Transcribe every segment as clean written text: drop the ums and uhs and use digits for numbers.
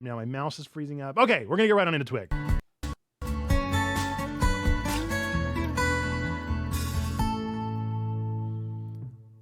Now my mouse is freezing up. Okay, we're going to get right on into Twig.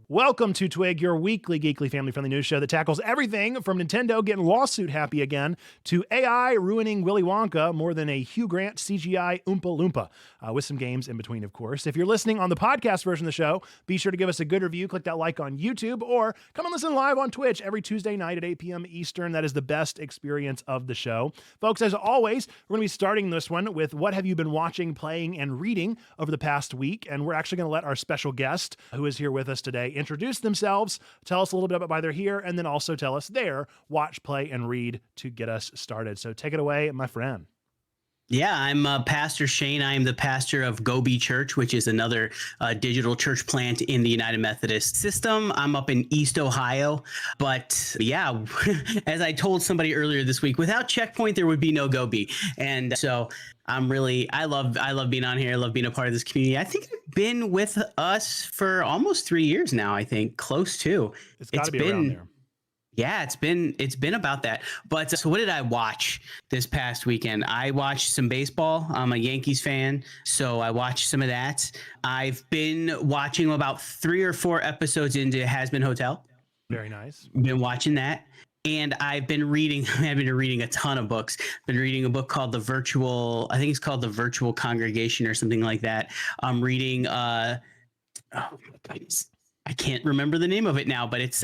Welcome to Twig, your weekly geekly family-friendly news show that tackles everything from Nintendo getting lawsuit happy again to AI ruining Willy Wonka more than a Hugh Grant CGI Oompa Loompa, with some games in between, of course. If you're listening on the podcast version of the show, be sure to give us a good review, click that like on YouTube, or come and listen live on Twitch every Tuesday night at 8 p.m. Eastern. That is the best experience of the show. Folks, as always, we're going to be starting this one with what have you been watching, playing, and reading over the past week, and we're actually going to let our special guest, who is here with us today, introduce themselves, tell us a little bit about why they're here, and then also tell us their watch, play, and read to get us started. So take it away, my friend. Yeah, I'm Pastor Shane. I am the pastor of Go-Be Church, which is another digital church plant in the United Methodist system. I'm up in East Ohio. But yeah, as I told somebody earlier this week, without Checkpoint, there would be no Go-Be. And so I love being on here. I love being a part of this community. I think it's been with us for almost 3 years now, I think, close to. It's got to be around there. Yeah, it's been about that. But so what did I watch this past weekend? I watched some baseball. I'm a Yankees fan, so I watched some of that. I've been watching about 3 or 4 episodes into Has Been Hotel. Very nice. Been watching that. And I've been reading a ton of books. Been reading a book called I think it's called The Virtual Congregation or something like that. I'm reading I can't remember the name of it now, but it's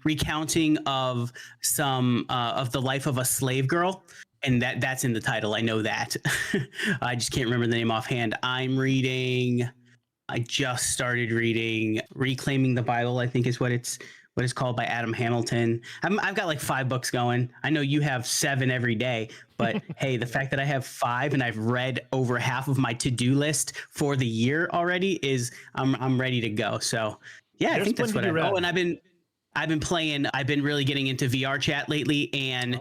recounting of some of the life of a slave girl. And that's in the title. I know that. I just can't remember the name offhand. I just started reading Reclaiming the Bible, I think is what it's called, by Adam Hamilton. I've got like 5 books going. I know you have 7 every day, but hey, the fact that I have 5 and I've read over half of my to-do list for the year already is I'm ready to go. So yeah, I think that's what and I've been really getting into VR chat lately and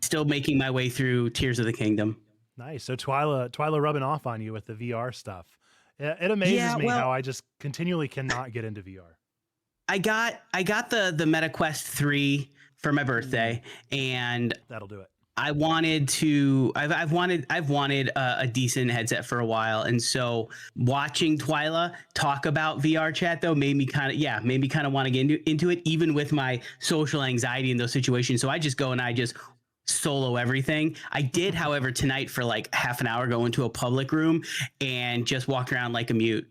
still making my way through Tears of the Kingdom. Nice. So Twyla rubbing off on you with the VR stuff. It amazes me how I just continually cannot get into VR. I got the MetaQuest 3 for my birthday, and that'll do it. I've wanted a decent headset for a while, and so watching Twyla talk about VR chat though made me kind of want to get into it, even with my social anxiety in those situations. So I just go and I just solo everything. I did, however, tonight for like half an hour go into a public room and just walk around like a mute.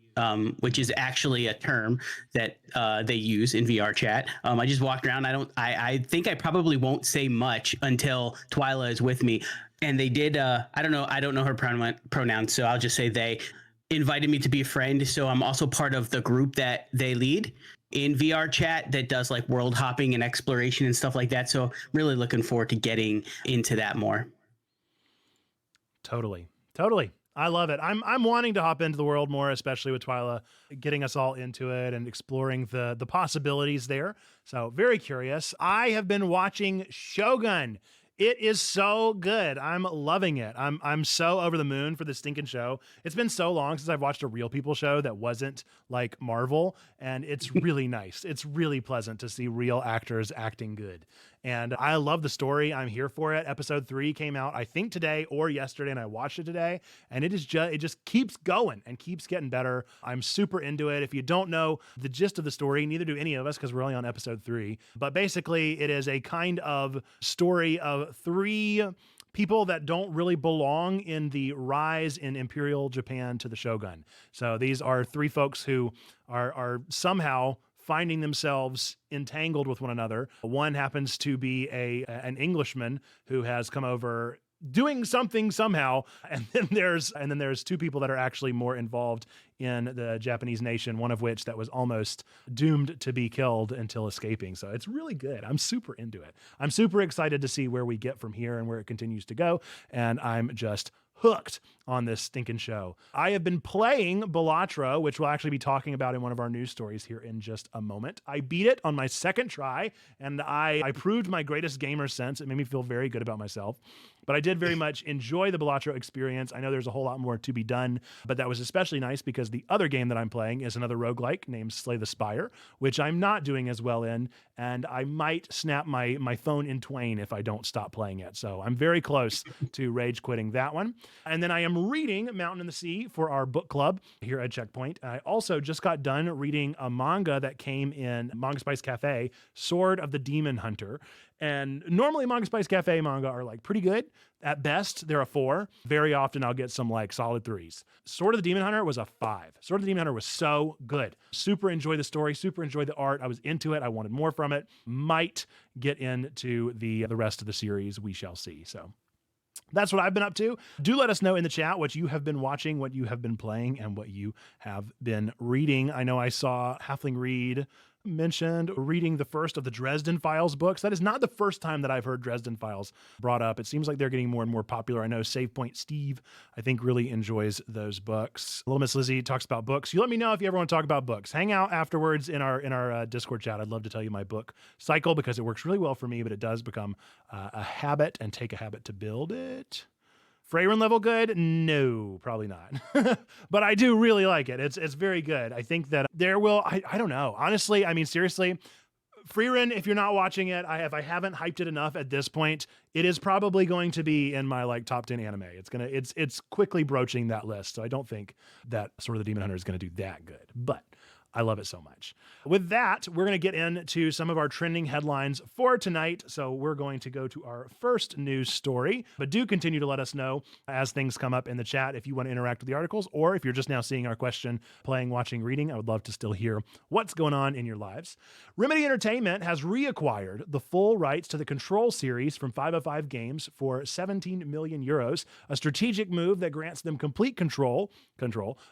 Which is actually a term that they use in VR chat. I just walked around. I think I probably won't say much until Twyla is with me. And they did. I don't know her pronouns, so I'll just say they invited me to be a friend. So I'm also part of the group that they lead in VR chat that does like world hopping and exploration and stuff like that. So really looking forward to getting into that more. Totally. I love it. I'm wanting to hop into the world more, especially with Twyla getting us all into it and exploring the possibilities there. So very curious. I have been watching Shogun. It is so good. I'm loving it. I'm so over the moon for this stinking show. It's been so long since I've watched a real people show that wasn't like Marvel, and it's really nice. It's really pleasant to see real actors acting good. And I love the story. I'm here for it. Episode 3 came out, I think today or yesterday, and I watched it today. And it just keeps going and keeps getting better. I'm super into it. If you don't know the gist of the story, neither do any of us because we're only on episode 3. But basically, it is a kind of story of 3 people that don't really belong in the rise in Imperial Japan to the Shogun. So these are 3 folks who are somehow finding themselves entangled with one another. One happens to be an Englishman who has come over doing something somehow, and then there's 2 people that are actually more involved in the Japanese nation, one of which that was almost doomed to be killed until escaping. So it's really good. I'm super into it. I'm super excited to see where we get from here and where it continues to go, and I'm just hooked on this stinking show. I have been playing Balatro, which we'll actually be talking about in one of our news stories here in just a moment. I beat it on my second try, and I proved my greatest gamer sense. It made me feel very good about myself. But I did very much enjoy the Balatro experience. I know there's a whole lot more to be done, but that was especially nice because the other game that I'm playing is another roguelike named Slay the Spire, which I'm not doing as well in, and I might snap my phone in twain if I don't stop playing it. So I'm very close to rage quitting that one. And then I am reading Mountain in the Sea for our book club here at Checkpoint. I also just got done reading a manga that came in Manga Spice Cafe, Sword of the Demon Hunter. And normally Manga Spice Cafe manga are like pretty good. At best, they're a 4. Very often I'll get some like solid 3s. Sword of the Demon Hunter was a 5. Sword of the Demon Hunter was so good. Super enjoyed the story, super enjoyed the art. I was into it. I wanted more from it. Might get into the rest of the series. We shall see. So that's what I've been up to. Do let us know in the chat what you have been watching, what you have been playing, and what you have been reading. I know I saw Halfling Reed mentioned reading the first of the Dresden Files books. That is not the first time that I've heard Dresden Files brought up. It seems like they're getting more and more popular. I know Save Point Steve, I think, really enjoys those books. Little Miss Lizzie talks about books. You let me know if you ever want to talk about books. Hang out afterwards in our Discord chat. I'd love to tell you my book cycle because it works really well for me, but it does become a habit and take a habit to build it. Freyren level good? No, probably not. But I do really like it. It's very good. I think that there will, I don't know. Honestly, I mean, seriously, Freyren, if you're not watching it, if I haven't hyped it enough at this point, it is probably going to be in my like top 10 anime. It's quickly broaching that list. So I don't think that Sword of the Demon Hunter is going to do that good, but I love it so much. With that, we're going to get into some of our trending headlines for tonight. So we're going to go to our first news story, but do continue to let us know as things come up in the chat if you want to interact with the articles, or if you're just now seeing our question, playing, watching, reading. I would love to still hear what's going on in your lives. Remedy Entertainment has reacquired the full rights to the Control series from 505 Games for 17 million euros, a strategic move that grants them complete control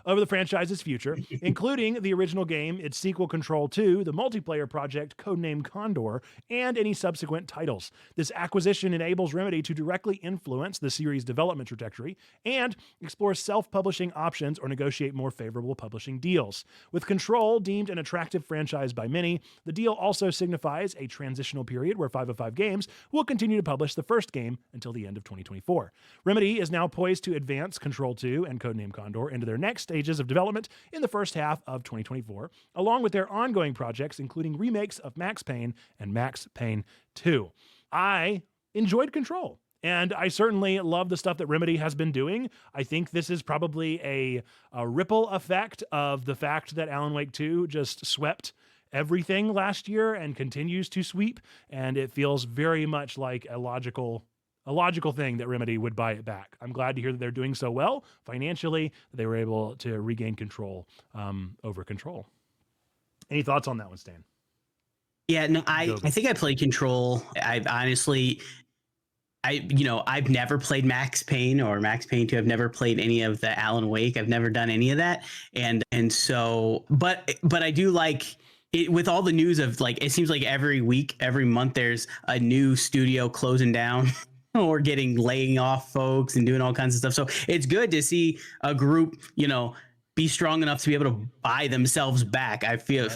over the franchise's future, including the original game, its sequel Control 2, the multiplayer project codenamed Condor, and any subsequent titles. This acquisition enables Remedy to directly influence the series' development trajectory and explore self-publishing options or negotiate more favorable publishing deals. With Control deemed an attractive franchise by many, the deal also signifies a transitional period where 505 Games will continue to publish the first game until the end of 2024. Remedy is now poised to advance Control 2 and codenamed Condor into their next stages of development in the first half of 2024, along with their ongoing projects, including remakes of Max Payne and Max Payne 2. I enjoyed Control, and I certainly love the stuff that Remedy has been doing. I think this is probably a ripple effect of the fact that Alan Wake 2 just swept everything last year and continues to sweep, and it feels very much like a logical thing that Remedy would buy it back. I'm glad to hear that they're doing so well financially, that they were able to regain control over Control. Any thoughts on that one, Stan? Yeah, no, I think I played Control. I've never played Max Payne or Max Payne 2. I've never played any of the Alan Wake. I've never done any of that. And so, but I do like it with all the news of like, it seems like every week, every month, there's a new studio closing down or laying off folks and doing all kinds of stuff. So it's good to see a group, be strong enough to be able to buy themselves back. I feel,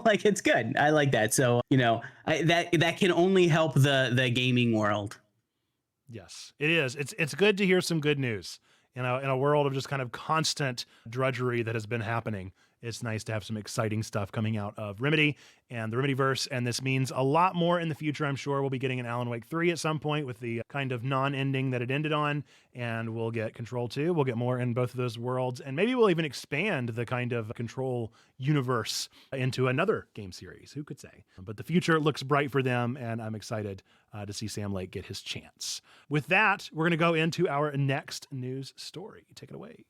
like it's good. I like that. So, that can only help the gaming world. Yes, it is. It's good to hear some good news. In a world of just kind of constant drudgery that has been happening, it's nice to have some exciting stuff coming out of Remedy and the Remedyverse, and this means a lot more in the future. I'm sure we'll be getting an Alan Wake 3 at some point with the kind of non-ending that it ended on, and we'll get Control 2. We'll get more in both of those worlds, and maybe we'll even expand the kind of Control universe into another game series. Who could say? But the future looks bright for them, and I'm excited to see Sam Lake get his chance. With that, we're going to go into our next news story. Take it away.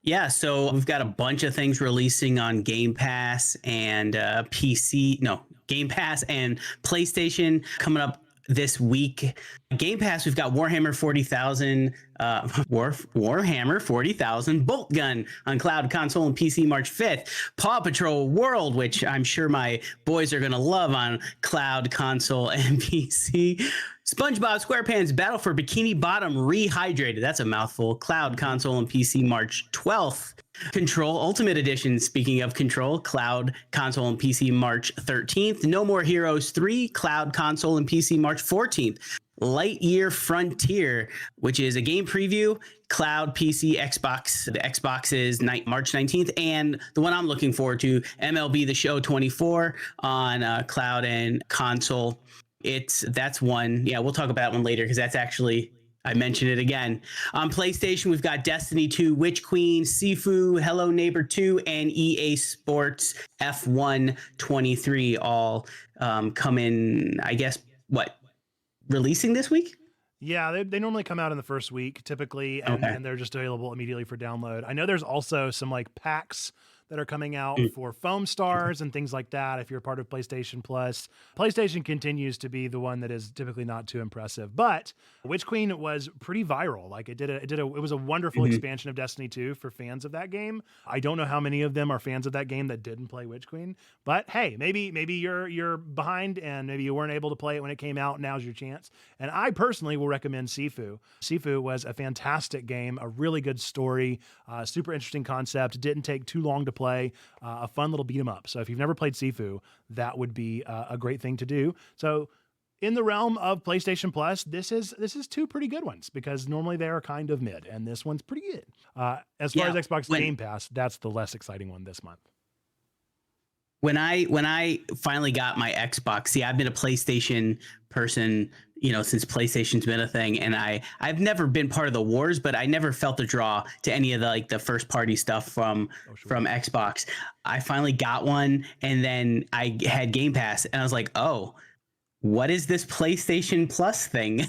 Yeah, so we've got a bunch of things releasing on Game Pass and Game Pass and PlayStation coming up this week. Game Pass, we've got Warhammer 40,000, Warhammer 40,000 Bolt Gun on cloud, console, and PC March 5th. Paw Patrol World, which I'm sure my boys are going to love on cloud, console, and PC. SpongeBob SquarePants Battle for Bikini Bottom Rehydrated. That's a mouthful. Cloud, console, and PC March 12th. Control Ultimate Edition. Speaking of Control, Cloud, console, and PC March 13th. No More Heroes 3, Cloud, console, and PC March 14th. Lightyear Frontier, which is a game preview, Cloud, PC, Xbox. The Xbox is March 19th. And the one I'm looking forward to, MLB The Show 24 on Cloud and console. That's one. Yeah, we'll talk about that one later because that's actually, I mentioned it again. On PlayStation, we've got Destiny 2, Witch Queen, Sifu, Hello Neighbor 2, and EA Sports F1 23 all come in, I guess, releasing this week? Yeah, they normally come out in the first week typically, and they're just available immediately for download. I know there's also some like packs that are coming out for foam stars and things like that. If you're part of PlayStation Plus, PlayStation continues to be the one that is typically not too impressive, but Witch Queen was pretty viral. Like it was a wonderful expansion of Destiny 2 for fans of that game. I don't know how many of them are fans of that game that didn't play Witch Queen, but hey, maybe you're behind and maybe you weren't able to play it when it came out. Now's your chance. And I personally will recommend Sifu. Sifu was a fantastic game, a really good story, super interesting concept. Didn't take too long to play, a fun little beat 'em up. So if you've never played Sifu, that would be a great thing to do. So in the realm of PlayStation Plus, this is two pretty good ones because normally they are kind of mid, and this one's pretty good. As far as Xbox Game Pass, that's the less exciting one this month. When I finally got my Xbox, see, I've been a PlayStation person, since PlayStation's been a thing, and I've never been part of the wars, but I never felt the draw to any of the first party stuff from Xbox. I finally got one, and then I had Game Pass, and I was like, oh, what is this PlayStation Plus thing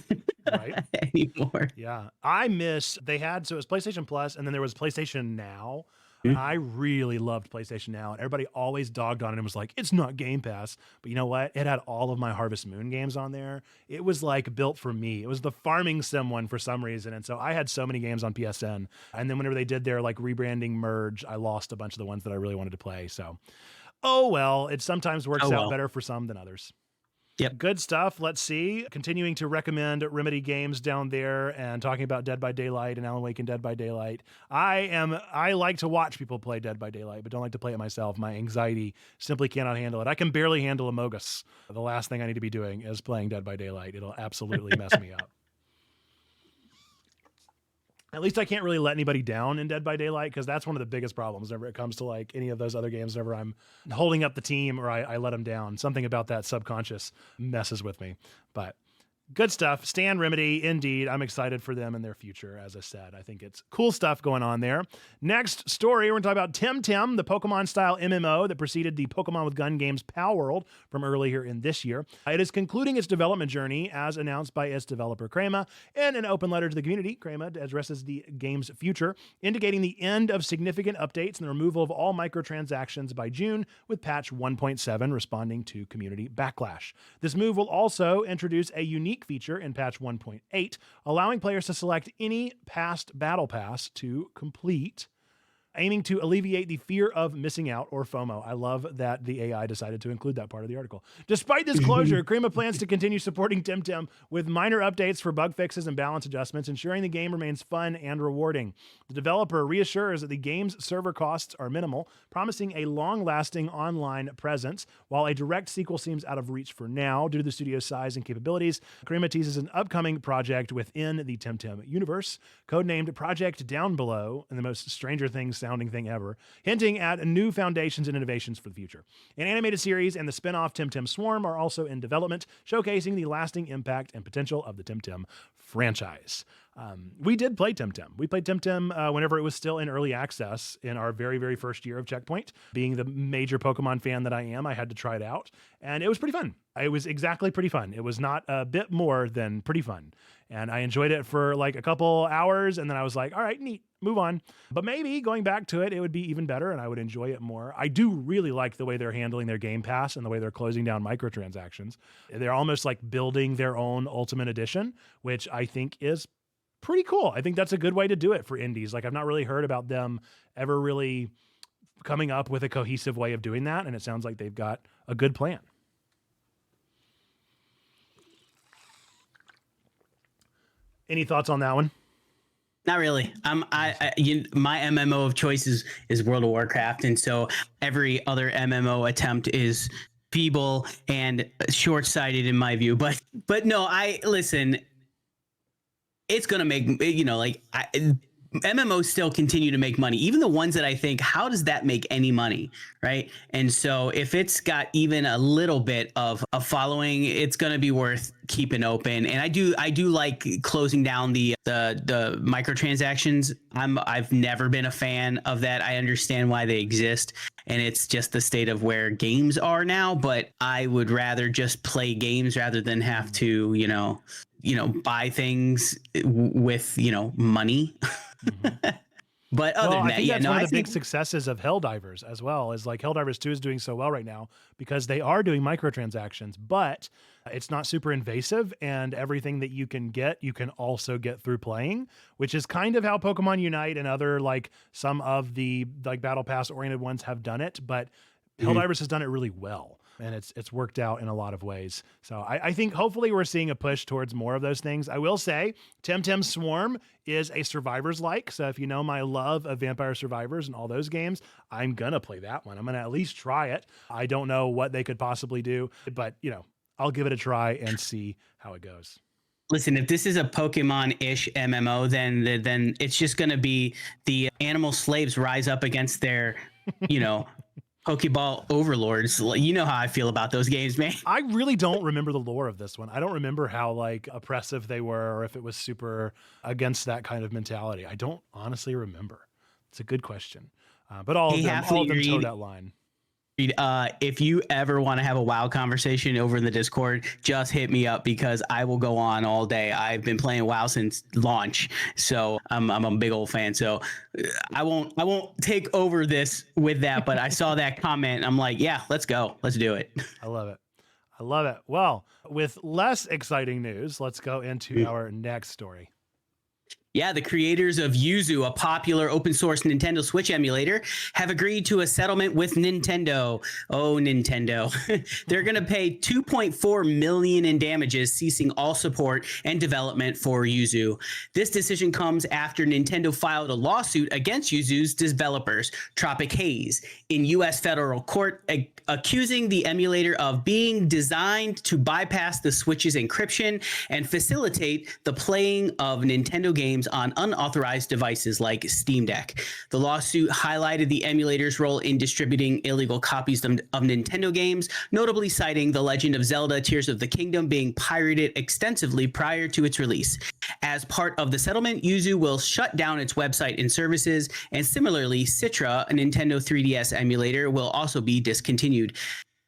right anymore? Yeah, so it was PlayStation Plus, and then there was PlayStation Now. I really loved PlayStation Now, and everybody always dogged on it and was like, it's not Game Pass. But you know what? It had all of my Harvest Moon games on there. It was like built for me. It was the farming sim one for some reason. And so I had so many games on PSN. And then whenever they did their like rebranding merge, I lost a bunch of the ones that I really wanted to play. So, oh well, it sometimes works out better for some than others. Yep. Good stuff. Let's see. Continuing to recommend Remedy games down there and talking about Dead by Daylight and Alan Wake and Dead by Daylight. I like to watch people play Dead by Daylight, but don't like to play it myself. My anxiety simply cannot handle it. I can barely handle Amogus. The last thing I need to be doing is playing Dead by Daylight. It'll absolutely mess me up. At least I can't really let anybody down in Dead by Daylight because that's one of the biggest problems whenever it comes to like any of those other games. Whenever I'm holding up the team or I let them down, something about that subconscious messes with me. But good stuff. Stan Remedy, indeed. I'm excited for them and their future. As I said, I think it's cool stuff going on there. Next story, we're going to talk about Tim, the Pokemon-style MMO that preceded the Pokemon with Gun games Pal World from earlier in this year. It is concluding its development journey as announced by its developer Crema. In an open letter to the community, Crema addresses the game's future, indicating the end of significant updates and the removal of all microtransactions by June, with patch 1.7 responding to community backlash. This move will also introduce a unique feature in patch 1.8, allowing players to select any past battle pass to complete, aiming to alleviate the fear of missing out or FOMO. I love that the AI decided to include that part of the article. Despite this closure, Crema plans to continue supporting Tim with minor updates for bug fixes and balance adjustments, ensuring the game remains fun and rewarding. The developer reassures that the game's server costs are minimal, promising a long-lasting online presence. While a direct sequel seems out of reach for now due to the studio's size and capabilities, Crema teases an upcoming project within the Tim universe, codenamed Project Down Below, and the most Stranger Things sounding thing ever, hinting at new foundations and innovations for the future. An animated series and the spin-off Tim Swarm are also in development, showcasing the lasting impact and potential of the Tim franchise. We did play Tim. We played Tim whenever it was still in early access in our very, very first year of Checkpoint. Being the major Pokemon fan that I am, I had to try it out, and it was pretty fun. It was exactly pretty fun. It was not a bit more than pretty fun. And I enjoyed it for like a couple hours, and then I was like, all right, neat, move on. But maybe going back to it, it would be even better, and I would enjoy it more. I do really like the way they're handling their Game Pass and the way they're closing down microtransactions. They're almost like building their own Ultimate Edition, which I think is pretty cool. I think that's a good way to do it for indies. Like, I've not really heard about them ever really coming up with a cohesive way of doing that, and it sounds like they've got a good plan. Any thoughts on that one? Not really. My MMO of choice is World of Warcraft, and so every other MMO attempt is feeble and short-sighted in my view. But no, I listen. It's gonna make MMOs still continue to make money, even the ones that I think, how does that make any money, right? And so if it's got even a little bit of a following, it's going to be worth keeping open. And I do like closing down the microtransactions. I've never been a fan of that. I understand why they exist, and it's just the state of where games are now. But I would rather just play games rather than have to, buy things with, money. Mm-hmm. But other Well, than I that, think yeah, that's no, one of I the big think successes of Helldivers as well, is like Helldivers 2 is doing so well right now because they are doing microtransactions, but it's not super invasive, and everything that you can get, you can also get through playing, which is kind of how Pokemon Unite and other like some of the like Battle Pass oriented ones have done it, but Helldivers has done it really well. And it's worked out in a lot of ways. So I think hopefully we're seeing a push towards more of those things. I will say Temtem Swarm is a Survivors like. So if you know my love of Vampire Survivors and all those games, I'm going to play that one. I'm going to at least try it. I don't know what they could possibly do, but I'll give it a try and see how it goes. listen, if this is a Pokemon-ish MMO, then it's just going to be the animal slaves rise up against their, Pokeball overlords. You know how I feel about those games, man. I really don't remember the lore of this one. I don't remember how like oppressive they were or if it was super against that kind of mentality. I don't honestly remember. It's a good question. But all of them toe that line. If you ever want to have a WoW conversation over in the Discord, just hit me up because I will go on all day. I've been playing WoW since launch, so I'm a big old fan. So I won't take over this with that, but I saw that comment and I'm like, yeah, let's go. Let's do it. I love it. I love it. Well, with less exciting news, let's go into our next story. Yeah, the creators of Yuzu, a popular open source Nintendo Switch emulator, have agreed to a settlement with Nintendo. Oh, Nintendo. They're going to pay $2.4 million in damages, ceasing all support and development for Yuzu. This decision comes after Nintendo filed a lawsuit against Yuzu's developers, Tropic Haze, in U.S. federal court, accusing the emulator of being designed to bypass the Switch's encryption and facilitate the playing of Nintendo games on unauthorized devices like Steam Deck. The lawsuit highlighted the emulator's role in distributing illegal copies of Nintendo games, notably citing The Legend of Zelda: Tears of the Kingdom being pirated extensively prior to its release. As part of the settlement, Yuzu will shut down its website and services, and similarly, Citra, a Nintendo 3DS emulator, will also be discontinued.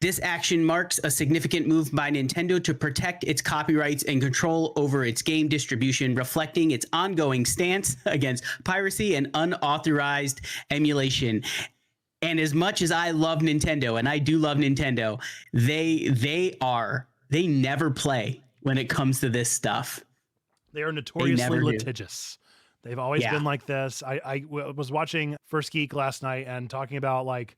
This action marks a significant move by Nintendo to protect its copyrights and control over its game distribution, reflecting its ongoing stance against piracy and unauthorized emulation. And as much as I love Nintendo, and I do love Nintendo, they never play when it comes to this stuff. They are notoriously litigious. They've always been like this. I was watching First Geek last night and talking about like,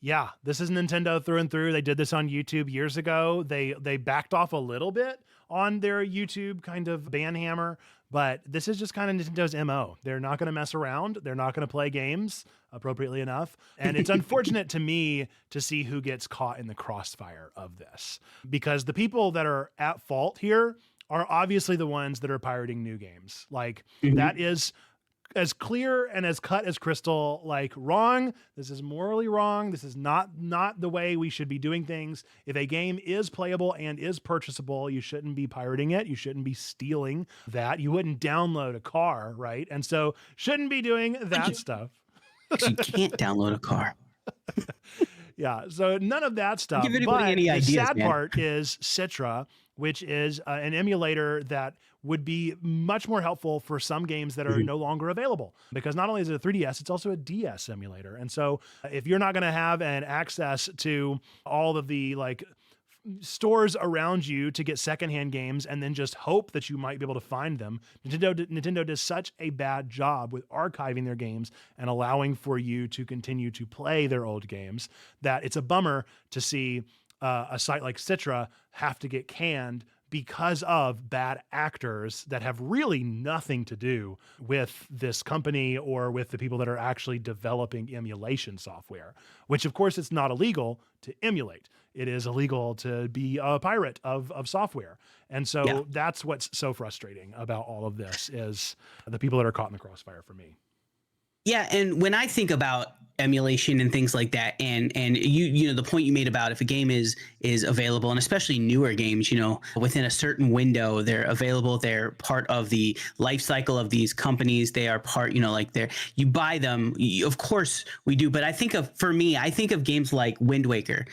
yeah, this is Nintendo through and through. They did this on YouTube years ago. They backed off a little bit on their YouTube kind of ban hammer, but this is just kind of Nintendo's MO. They're not going to mess around. They're not going to play games appropriately enough. And it's unfortunate to me to see who gets caught in the crossfire of this, because the people that are at fault here are obviously the ones that are pirating new games. Like that is as clear and as cut as crystal, like wrong. This is morally wrong. This is not the way we should be doing things. If a game is playable and is purchasable, you shouldn't be pirating it. You shouldn't be stealing that. You wouldn't download a car, right? And so shouldn't be doing that stuff. You can't download a car. Yeah, so none of that stuff. Give anybody but any ideas, the sad man. part is Citra, which is an emulator that would be much more helpful for some games that are no longer available, because not only is it a 3DS, it's also a DS emulator. And so if you're not going to have an access to all of the like stores around you to get secondhand games and then just hope that you might be able to find them, Nintendo does such a bad job with archiving their games and allowing for you to continue to play their old games that it's a bummer to see a site like Citra have to get canned because of bad actors that have really nothing to do with this company or with the people that are actually developing emulation software, which of course it's not illegal to emulate. It is illegal to be a pirate of software. And so that's what's so frustrating about all of this is the people that are caught in the crossfire for me. Yeah, and when I think about emulation and things like that, and you know the point you made about if a game is available, and especially newer games, you know, within a certain window, they're available. They're part of the life cycle of these companies. They are part, you know, like you buy them. Of course we do, but I think of games like Wind Waker.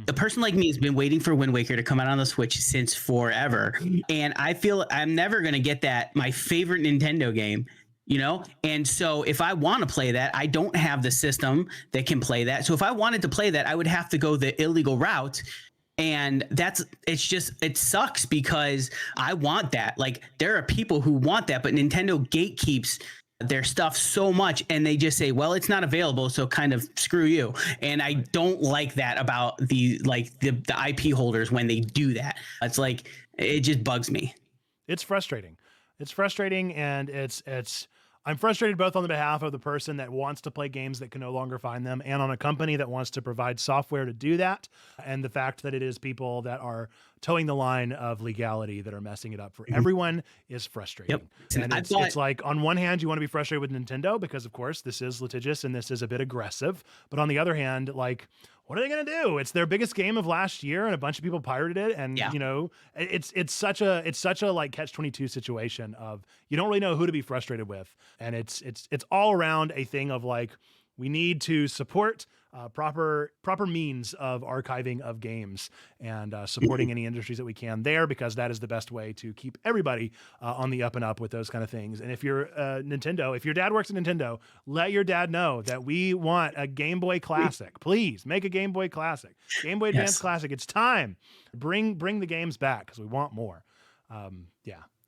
The person like me has been waiting for Wind Waker to come out on the Switch since forever, and I feel I'm never gonna get my favorite Nintendo game. You know, and so if I want to play that, I don't have the system that can play that. So if I wanted to play that, I would have to go the illegal route. And it sucks because I want that. Like, there are people who want that, but Nintendo gatekeeps their stuff so much, and they just say, well, it's not available, so kind of screw you. And I don't like that about the IP holders when they do that. It's like, it just bugs me. It's frustrating. It's frustrating, and I'm frustrated both on the behalf of the person that wants to play games that can no longer find them, and on a company that wants to provide software to do that, and the fact that it is people that are towing the line of legality that are messing it up for everyone is frustrating. Yep. And it's like, on one hand, you want to be frustrated with Nintendo because, of course, this is litigious and this is a bit aggressive. But on the other hand, like, what are they going to do? It's their biggest game of last year, and a bunch of people pirated it. And you know, it's such a like catch-22 situation of you don't really know who to be frustrated with, and it's all around a thing of like, we need to support proper means of archiving of games and supporting any industries that we can there, because that is the best way to keep everybody on the up and up with those kind of things. And if you're Nintendo, if your dad works at Nintendo, let your dad know that we want a Game Boy Classic. Please make a Game Boy Classic, Game Boy Advance Classic. It's time. Bring the games back because we want more.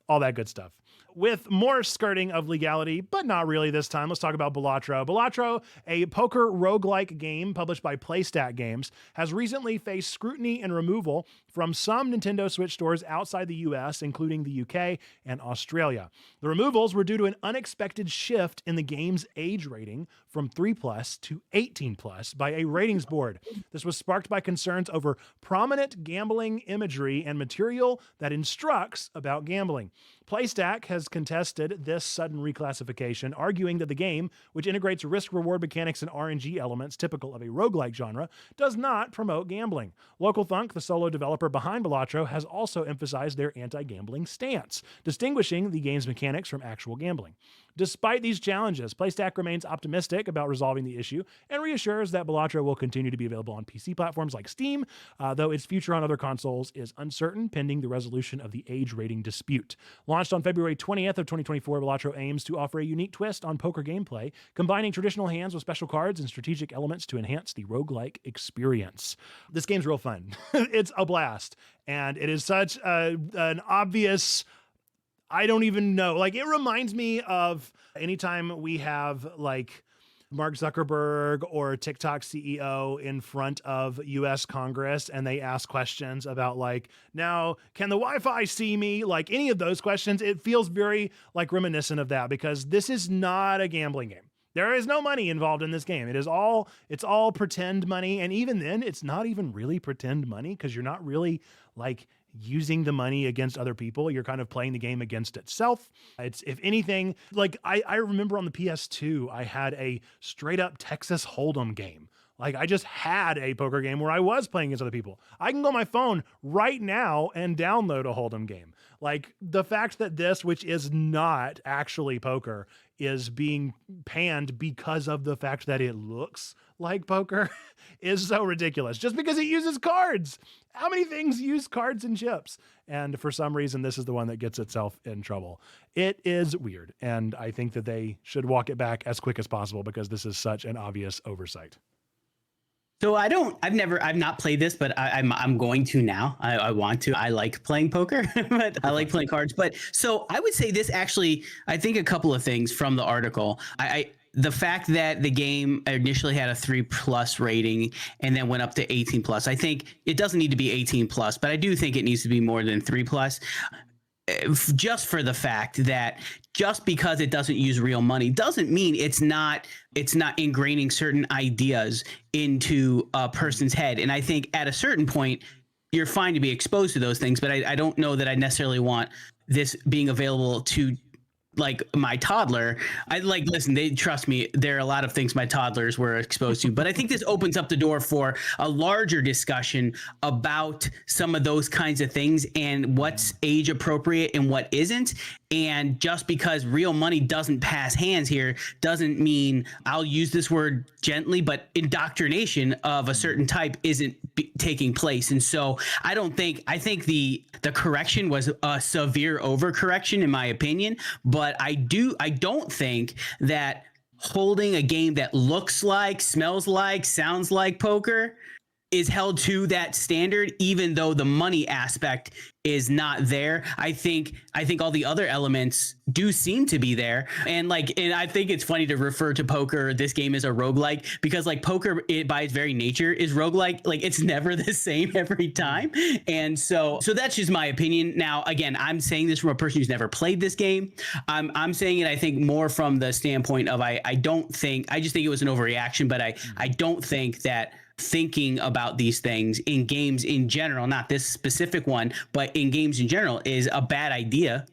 All that good stuff. With more skirting of legality, but not really this time, let's talk about Balatro. Balatro, a poker roguelike game published by PlayStat Games, has recently faced scrutiny and removal from some Nintendo Switch stores outside the US, including the UK and Australia. The removals were due to an unexpected shift in the game's age rating from 3+ to 18+ by a ratings board. This was sparked by concerns over prominent gambling imagery and material that instructs about gambling. PlayStat has contested this sudden reclassification, arguing that the game, which integrates risk-reward mechanics and RNG elements typical of a roguelike genre, does not promote gambling. Local Thunk, the solo developer behind Balatro, has also emphasized their anti-gambling stance, distinguishing the game's mechanics from actual gambling. Despite these challenges, PlayStat remains optimistic about resolving the issue and reassures that Balatro will continue to be available on PC platforms like Steam, though its future on other consoles is uncertain pending the resolution of the age rating dispute. Launched on February 20th of 2024, Balatro aims to offer a unique twist on poker gameplay, combining traditional hands with special cards and strategic elements to enhance the roguelike experience. This game's real fun. It's a blast, and it is such an obvious... I don't even know. Like, it reminds me of anytime we have like Mark Zuckerberg or TikTok CEO in front of US Congress and they ask questions about like, now, can the Wi-Fi see me? Like any of those questions, it feels very like reminiscent of that, because this is not a gambling game. There is no money involved in this game. It's all pretend money. And even then, it's not even really pretend money, because you're not really like using the money against other people. You're kind of playing the game against itself. It's, if anything, like I remember on the PS2, I had a straight up Texas Hold'em game. Like, I just had a poker game where I was playing against other people. I can go on my phone right now and download a Hold'em game. Like, the fact that this, which is not actually poker, is being panned because of the fact that it looks like poker is so ridiculous. Just because it uses cards. How many things use cards and chips? And for some reason, this is the one that gets itself in trouble. It is weird. And I think that they should walk it back as quick as possible, because this is such an obvious oversight. So I've not played this, but I'm going to now. I want to. I like playing poker, but I like playing cards. But so I would say this actually, I think a couple of things from the article. the fact that the game initially had a 3+ rating and then went up to 18+, I think it doesn't need to be 18+, but I do think it needs to be more than 3+. Just for the fact that just because it doesn't use real money doesn't mean it's not ingraining certain ideas into a person's head. And I think at a certain point, you're fine to be exposed to those things, but I don't know that I necessarily want this being available to like my toddler. Listen, they trust me. There are a lot of things my toddlers were exposed to, but I think this opens up the door for a larger discussion about some of those kinds of things and what's age appropriate and what isn't. And just because real money doesn't pass hands here doesn't mean, I'll use this word gently, but indoctrination of a certain type isn't taking place. And so I think the correction was a severe overcorrection in my opinion, but I don't think that holding a game that looks like, smells like, sounds like poker is held to that standard, even though the money aspect is not there. I think all the other elements do seem to be there. And I think it's funny to refer to poker, this game, as a roguelike, because like poker, by its very nature is roguelike. Like it's never the same every time. And so that's just my opinion. Now, again, I'm saying this from a person who's never played this game. I'm saying it, I think, more from the standpoint of, I just think it was an overreaction, but I don't think that thinking about these things in games in general, not this specific one, but in games in general, is a bad idea.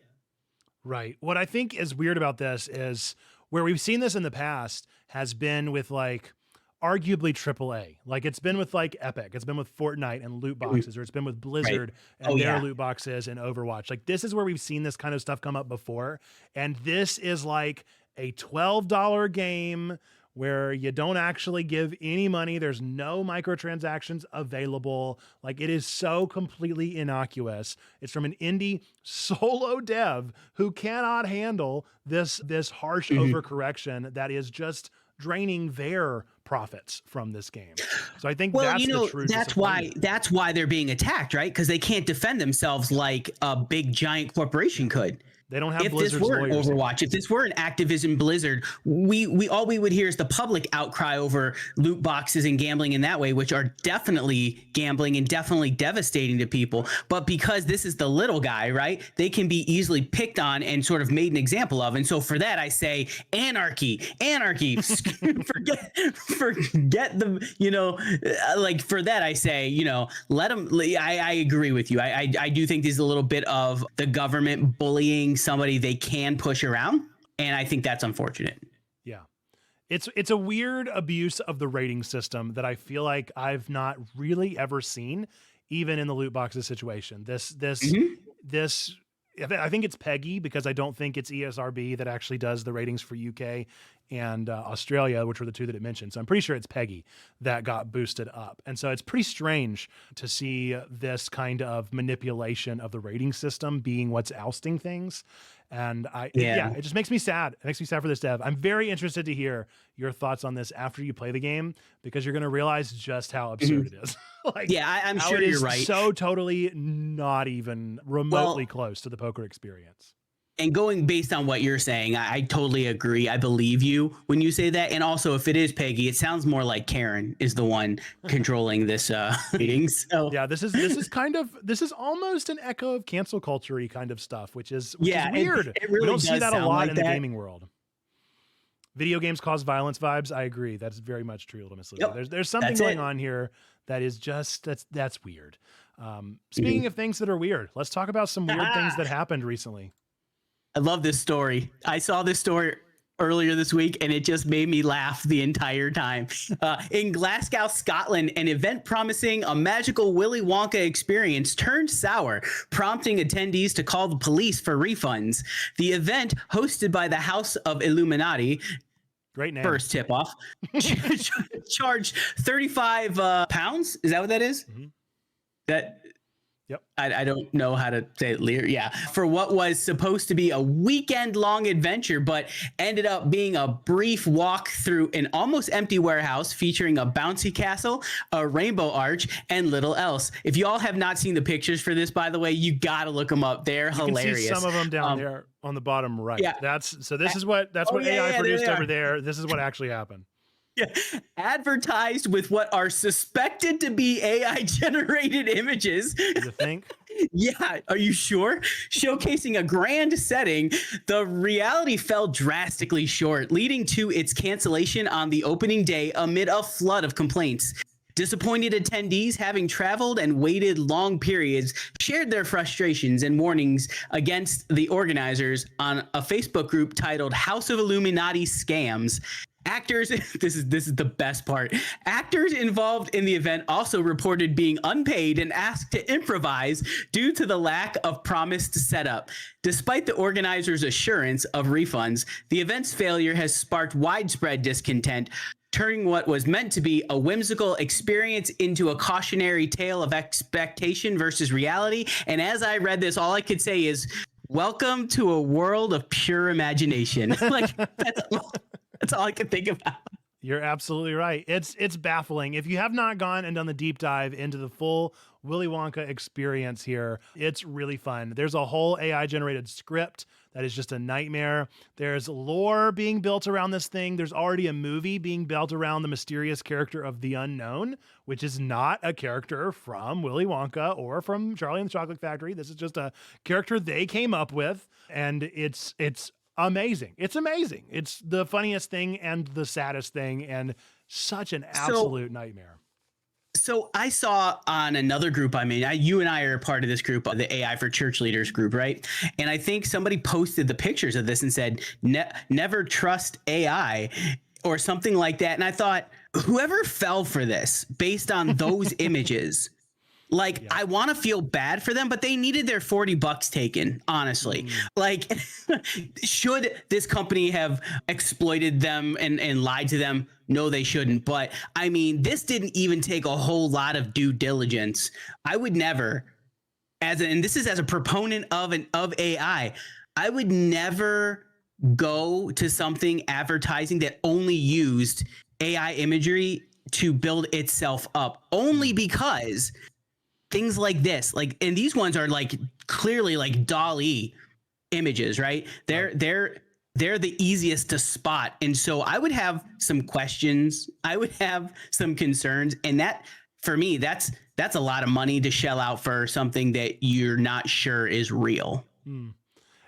Right. What I think is weird about this is where we've seen this in the past has been with like arguably AAA. Like it's been with like Epic, it's been with Fortnite and loot boxes, or it's been with Blizzard and their loot boxes and Overwatch. Like this is where we've seen this kind of stuff come up before. And this is like a $12 game where you don't actually give any money. There's no microtransactions available. Like it is so completely innocuous. It's from an indie solo dev who cannot handle this harsh overcorrection that is just draining their profits from this game. So I think that's the true that's why they're being attacked, right? Because they can't defend themselves like a big giant corporation could. They don't have if Blizzard's this were lawyers. Overwatch, if this were an Activision Blizzard, we all we would hear is the public outcry over loot boxes and gambling in that way, which are definitely gambling and definitely devastating to people. But because this is the little guy, right, they can be easily picked on and sort of made an example of. And so for that, I say anarchy. forget the, like for that, I say, let them. I agree with you. I do think there's a little bit of the government bullying somebody they can push around, and I think that's unfortunate. Yeah, it's a weird abuse of the rating system that I feel like I've not really ever seen, even in the loot boxes situation. This I think it's PEGI, because I don't think it's ESRB that actually does the ratings for UK and Australia, which were the two that it mentioned. So I'm pretty sure it's PEGI that got boosted up. And so it's pretty strange to see this kind of manipulation of the rating system being what's ousting things. And it just makes me sad. It makes me sad for this dev. I'm very interested to hear your thoughts on this after you play the game, because you're going to realize just how absurd it is. I'm sure you're right. So totally not even remotely close to the poker experience. And going based on what you're saying, I totally agree. I believe you when you say that. And also, if it is Peggy, it sounds more like Karen is the one controlling this meeting. So yeah, this is almost an echo of cancel culture-y kind of stuff, which is weird. It really we don't see that a lot like in the gaming world. Video games cause violence vibes. I agree. That's very much true, ultimately. Yep. There's something going on here that is just that's weird. Speaking of things that are weird, let's talk about some weird things that happened recently. I love this story. I saw this story earlier this week, and it just made me laugh the entire time. In Glasgow, Scotland, an event promising a magical Willy Wonka experience turned sour, prompting attendees to call the police for refunds. The event, hosted by the House of Illuminati, great name, first tip off, charged £35. Is that what that is? Mm-hmm. That Yep. I don't know how to say it. Yeah. For what was supposed to be a weekend long adventure, but ended up being a brief walk through an almost empty warehouse featuring a bouncy castle, a rainbow arch, and little else. If y'all have not seen the pictures for this, by the way, you got to look them up. They're hilarious. You can see some of them down there on the bottom right. Yeah. This is what AI produced over there. This is what actually happened. Yeah. Advertised with what are suspected to be AI generated images. You think? Yeah, are you sure? Showcasing a grand setting, the reality fell drastically short, leading to its cancellation on the opening day amid a flood of complaints. Disappointed attendees, having traveled and waited long periods, shared their frustrations and warnings against the organizers on a Facebook group titled House of Illuminati Scams. Actors, this is the best part. Actors involved in the event also reported being unpaid and asked to improvise due to the lack of promised setup. Despite the organizers' assurance of refunds, the event's failure has sparked widespread discontent, turning what was meant to be a whimsical experience into a cautionary tale of expectation versus reality. And as I read this, all I could say is, welcome to a world of pure imagination. Like, that's all I could think about. You're absolutely right. It's baffling. If you have not gone and done the deep dive into the full Willy Wonka experience here, it's really fun. There's a whole AI generated script that is just a nightmare. There's lore being built around this thing. There's already a movie being built around the mysterious character of the Unknown, which is not a character from Willy Wonka or from Charlie and the Chocolate Factory. This is just a character they came up with, and it's amazing. It's amazing. It's the funniest thing and the saddest thing, and such an absolute nightmare. So I saw on another group I'm in, you and I are a part of this group, the AI for Church Leaders group, right? And I think somebody posted the pictures of this and said, never trust AI or something like that. And I thought, whoever fell for this based on those images, like, yeah. I want to feel bad for them, but they needed their $40 taken, honestly. Like, should this company have exploited them and lied to them? No, they shouldn't. But I mean, this didn't even take a whole lot of due diligence. I would never, and this is as a proponent of AI, I would never go to something advertising that only used AI imagery to build itself up, only because things like this, like, and these ones are like clearly like DALL-E images, right? They're the easiest to spot. And so I would have some questions. I would have some concerns. And that, for me, that's a lot of money to shell out for something that you're not sure is real.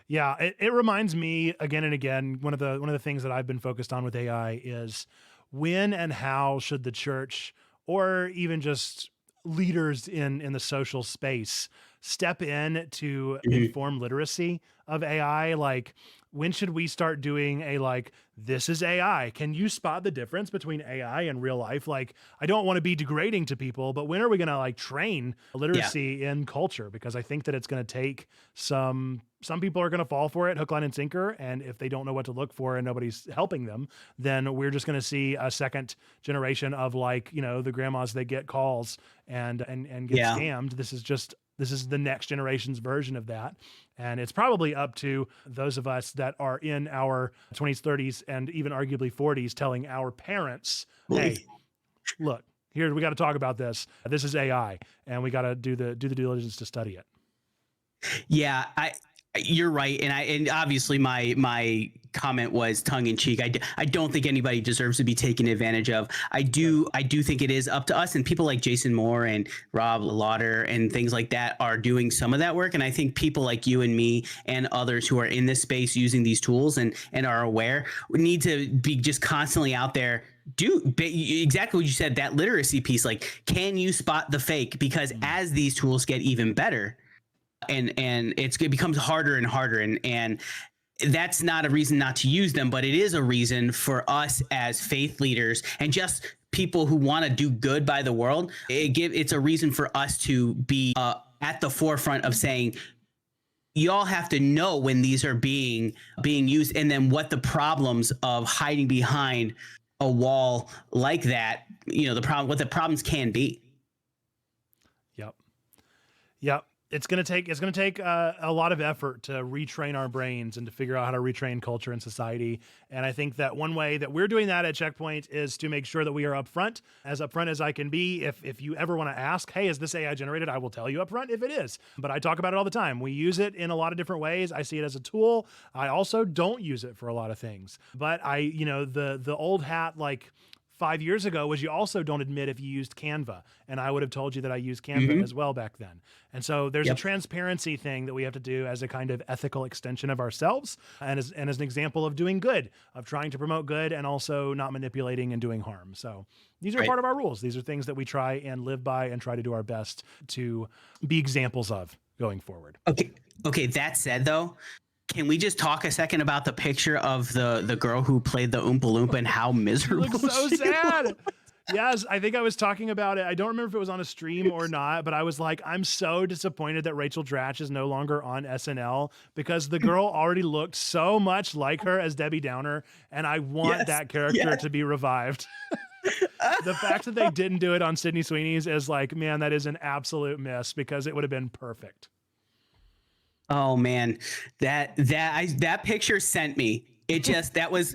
Yeah, it reminds me again and again, one of the things that I've been focused on with AI is when and how should the church, or even just leaders in the social space, step in to inform literacy of AI? Like, when should we start doing this is AI? Can you spot the difference between AI and real life? Like, I don't want to be degrading to people, but when are we going to train literacy in culture? Because I think that it's going to take some people are going to fall for it hook, line, and sinker. And if they don't know what to look for and nobody's helping them, then we're just going to see a second generation of the grandmas that get calls and get scammed. This is the next generation's version of that. And it's probably up to those of us that are in our 20s, 30s, and even arguably 40s telling our parents, hey, look, here, we got to talk about this. This is AI, and we got to do the due diligence to study it. Yeah, you're right. And obviously my comment was tongue in cheek. I don't think anybody deserves to be taken advantage of. I do think it is up to us, and people like Jason Moore and Rob Lauder and things like that are doing some of that work. And I think people like you and me and others who are in this space using these tools and are aware need to be just constantly out there. Do exactly what you said, that literacy piece. Like, can you spot the fake? Because as these tools get even better, and it becomes harder and harder, and that's not a reason not to use them, but it is a reason for us as faith leaders and just people who want to do good by the world. It's a reason for us to be at the forefront of saying, y'all have to know when these are being used, and then what the problems of hiding behind a wall like that, what the problems can be. Yep. It's going to take a lot of effort to retrain our brains and to figure out how to retrain culture and society. And I think that one way that we're doing that at Checkpoint is to make sure that we are upfront as I can be. If you ever want to ask, hey, is this AI generated? I will tell you upfront if it is. But I talk about it all the time. We use it in a lot of different ways. I see it as a tool. I also don't use it for a lot of things. But the old hat, like 5 years ago, was you also don't admit if you used Canva. And I would have told you that I used Canva as well back then. And so there's a transparency thing that we have to do as a kind of ethical extension of ourselves and as an example of doing good, of trying to promote good and also not manipulating and doing harm. So these are part of our rules. These are things that we try and live by and try to do our best to be examples of going forward. Okay. That said, though, can we just talk a second about the picture of the girl who played the Oompa Loompa and how miserable Looks so she sad. was? Yes, I think I was talking about it. I don't remember if it was on a stream or not, but I was like, I'm so disappointed that Rachel Dratch is no longer on SNL because the girl already looked so much like her as Debbie Downer, and I want that character to be revived. The fact that they didn't do it on Sydney Sweeney's is like, man, that is an absolute miss because it would have been perfect. Oh man, that picture sent me. It just that was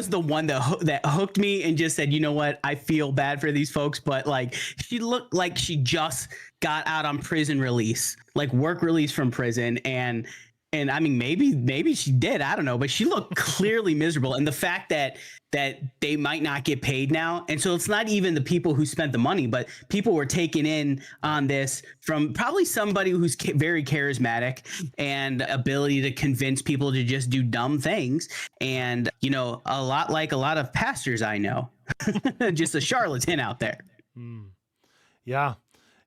the one that hooked me and just said, you know what, I feel bad for these folks, but like she looked like she just got out on prison release, like work release from prison, and I mean maybe she did, I don't know, but she looked clearly miserable, and the fact that they might not get paid now, and so it's not even the people who spent the money, but people were taken in on this from probably somebody who's very charismatic and ability to convince people to just do dumb things, and a lot like a lot of pastors I know, just a charlatan out there. Yeah.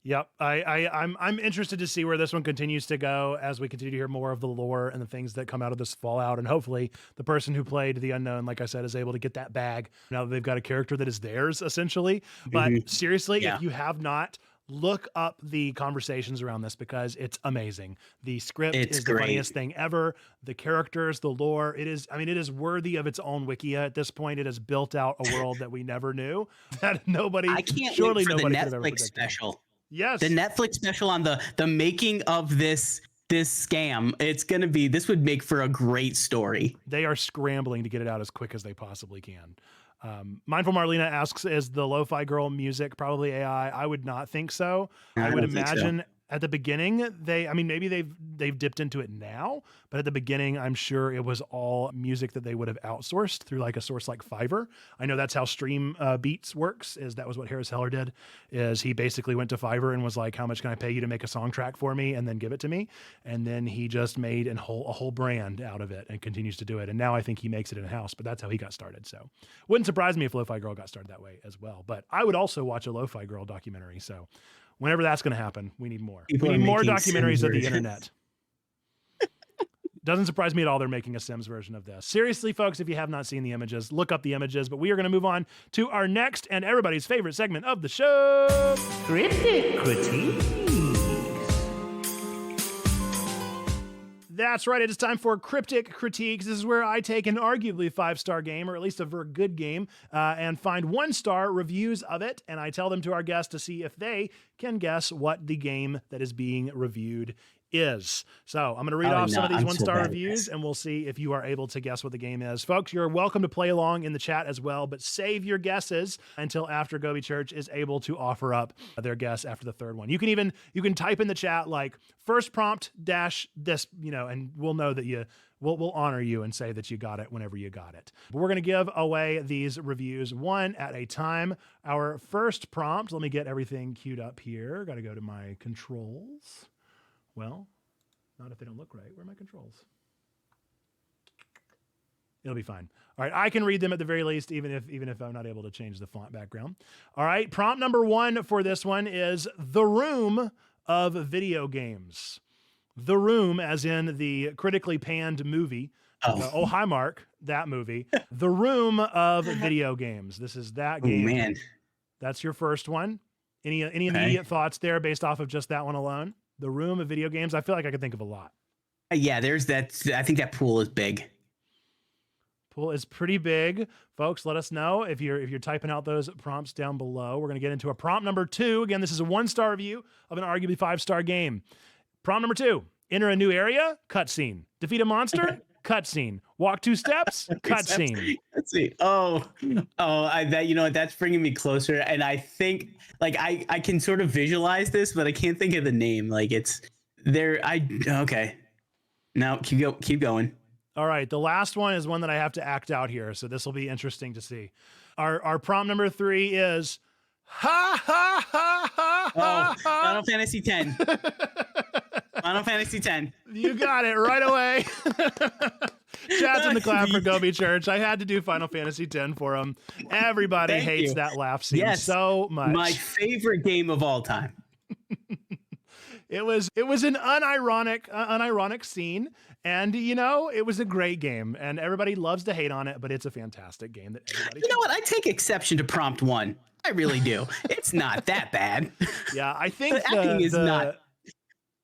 Yep. I'm interested to see where this one continues to go as we continue to hear more of the lore and the things that come out of this fallout. And hopefully the person who played the unknown, like I said, is able to get that bag now that they've got a character that is theirs essentially. But seriously, if you have not, look up the conversations around this because it's amazing. The script is the funniest thing ever. The characters, the lore, it is worthy of its own Wikia at this point. It has built out a world that we never knew, that nobody, I can't surely wait for nobody the could have ever Netflix predicted. special. Yes. The Netflix special on the making of this scam. This would make for a great story. They are scrambling to get it out as quick as they possibly can. Mindful Marlena asks, is the lo-fi girl music probably AI? I would not think so. I would imagine at the beginning, maybe they've dipped into it now, but at the beginning, I'm sure it was all music that they would have outsourced through like a source like Fiverr. I know that's how Stream Beats works. That was what Harris Heller did. Is he basically went to Fiverr and was like, "How much can I pay you to make a song track for me?" and then give it to me. And then he just made a whole brand out of it and continues to do it. And now I think he makes it in house. But that's how he got started. So wouldn't surprise me if Lo-Fi Girl got started that way as well. But I would also watch a Lo-Fi Girl documentary. So whenever that's going to happen, we need more. We need more documentaries of the internet. Doesn't surprise me at all they're making a Sims version of this. Seriously, folks, if you have not seen the images, look up the images. But we are going to move on to our next and everybody's favorite segment of the show, Cryptic Critiques. That's right. It is time for Cryptic Critiques. This is where I take an arguably 5-star game, or at least a very good game, and find 1-star reviews of it, and I tell them to our guests to see if they can guess what the game that is being reviewed is. So I'm going to read off some of these 1-star reviews, and we'll see if you are able to guess what the game is. Folks, you're welcome to play along in the chat as well, but save your guesses until after Gobi Church is able to offer up their guess after the third one. You can type in the chat like first prompt dash this, and we'll know that we'll honor you and say that you got it whenever you got it. But we're going to give away these reviews one at a time. Our first prompt, let me get everything queued up here. Got to go to my controls. Well, not if they don't look right. Where are my controls? It'll be fine. All right, I can read them at the very least, even if I'm not able to change the font background. All right, prompt number 1 for this one is The Room of Video Games. The Room, as in the critically panned movie. Oh, hi, Mark, that movie. The Room of Video Games. This is that game. Oh, man. That's your first one. Any immediate thoughts there based off of just that one alone? The Room of Video Games. I feel like I could think of a lot. Yeah, there's that. I think that pool is big. Pool is pretty big. Folks, let us know if you're typing out those prompts down below. We're going to get into a prompt number 2. Again, this is a 1-star review of an arguably 5-star game. Prompt number 2, enter a new area, cutscene. Defeat a monster, cutscene. Walk 2 steps, cutscene. Let's see. That's bringing me closer. And I think like I can sort of visualize this, but I can't think of the name. Like it's there. Okay. Now keep going. All right. The last one is one that I have to act out here. So this will be interesting to see. Our prompt number 3 is ha ha ha ha ha. Final Fantasy X. Final Fantasy X. You got it right away. Chad's in the clap for Gobi Church. I had to do Final Fantasy X for him. Everybody hates that laugh scene so much. My favorite game of all time. It was an unironic scene, and it was a great game, and everybody loves to hate on it, but it's a fantastic game that everybody. You know what? I take exception to prompt 1. I really do. It's not that bad. Yeah, I think the acting is not.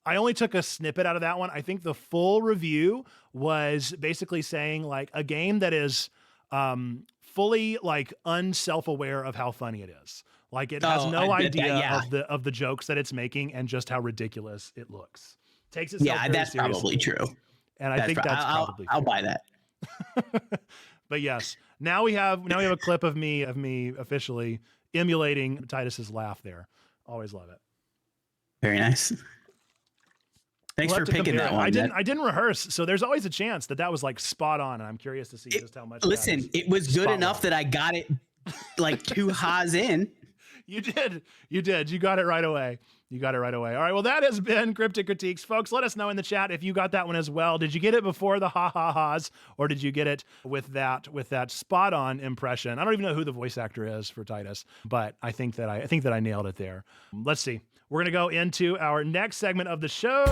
I only took a snippet out of that one. I think the full review was basically saying like a game that is fully like unself-aware of how funny it is. Like it has no idea of the jokes that it's making and just how ridiculous it looks. Takes itself very that's seriously. Probably true. And I think that's probably true. I'll buy that. But yes, now we have a clip of me officially emulating Titus's laugh there. Always love it. Very nice. Thanks for picking that one. I didn't rehearse, so there's always a chance that was like spot on, and I'm curious to see just how much. Listen, it was good enough that I got it like 2 ha's in. You did. You got it right away. All right, well, that has been Cryptic Critiques. Folks, let us know in the chat if you got that one as well. Did you get it before the ha-ha-ha's, or did you get it with that spot-on impression? I don't even know who the voice actor is for Titus, but I think that I nailed it there. Let's see. We're going to go into our next segment of the show.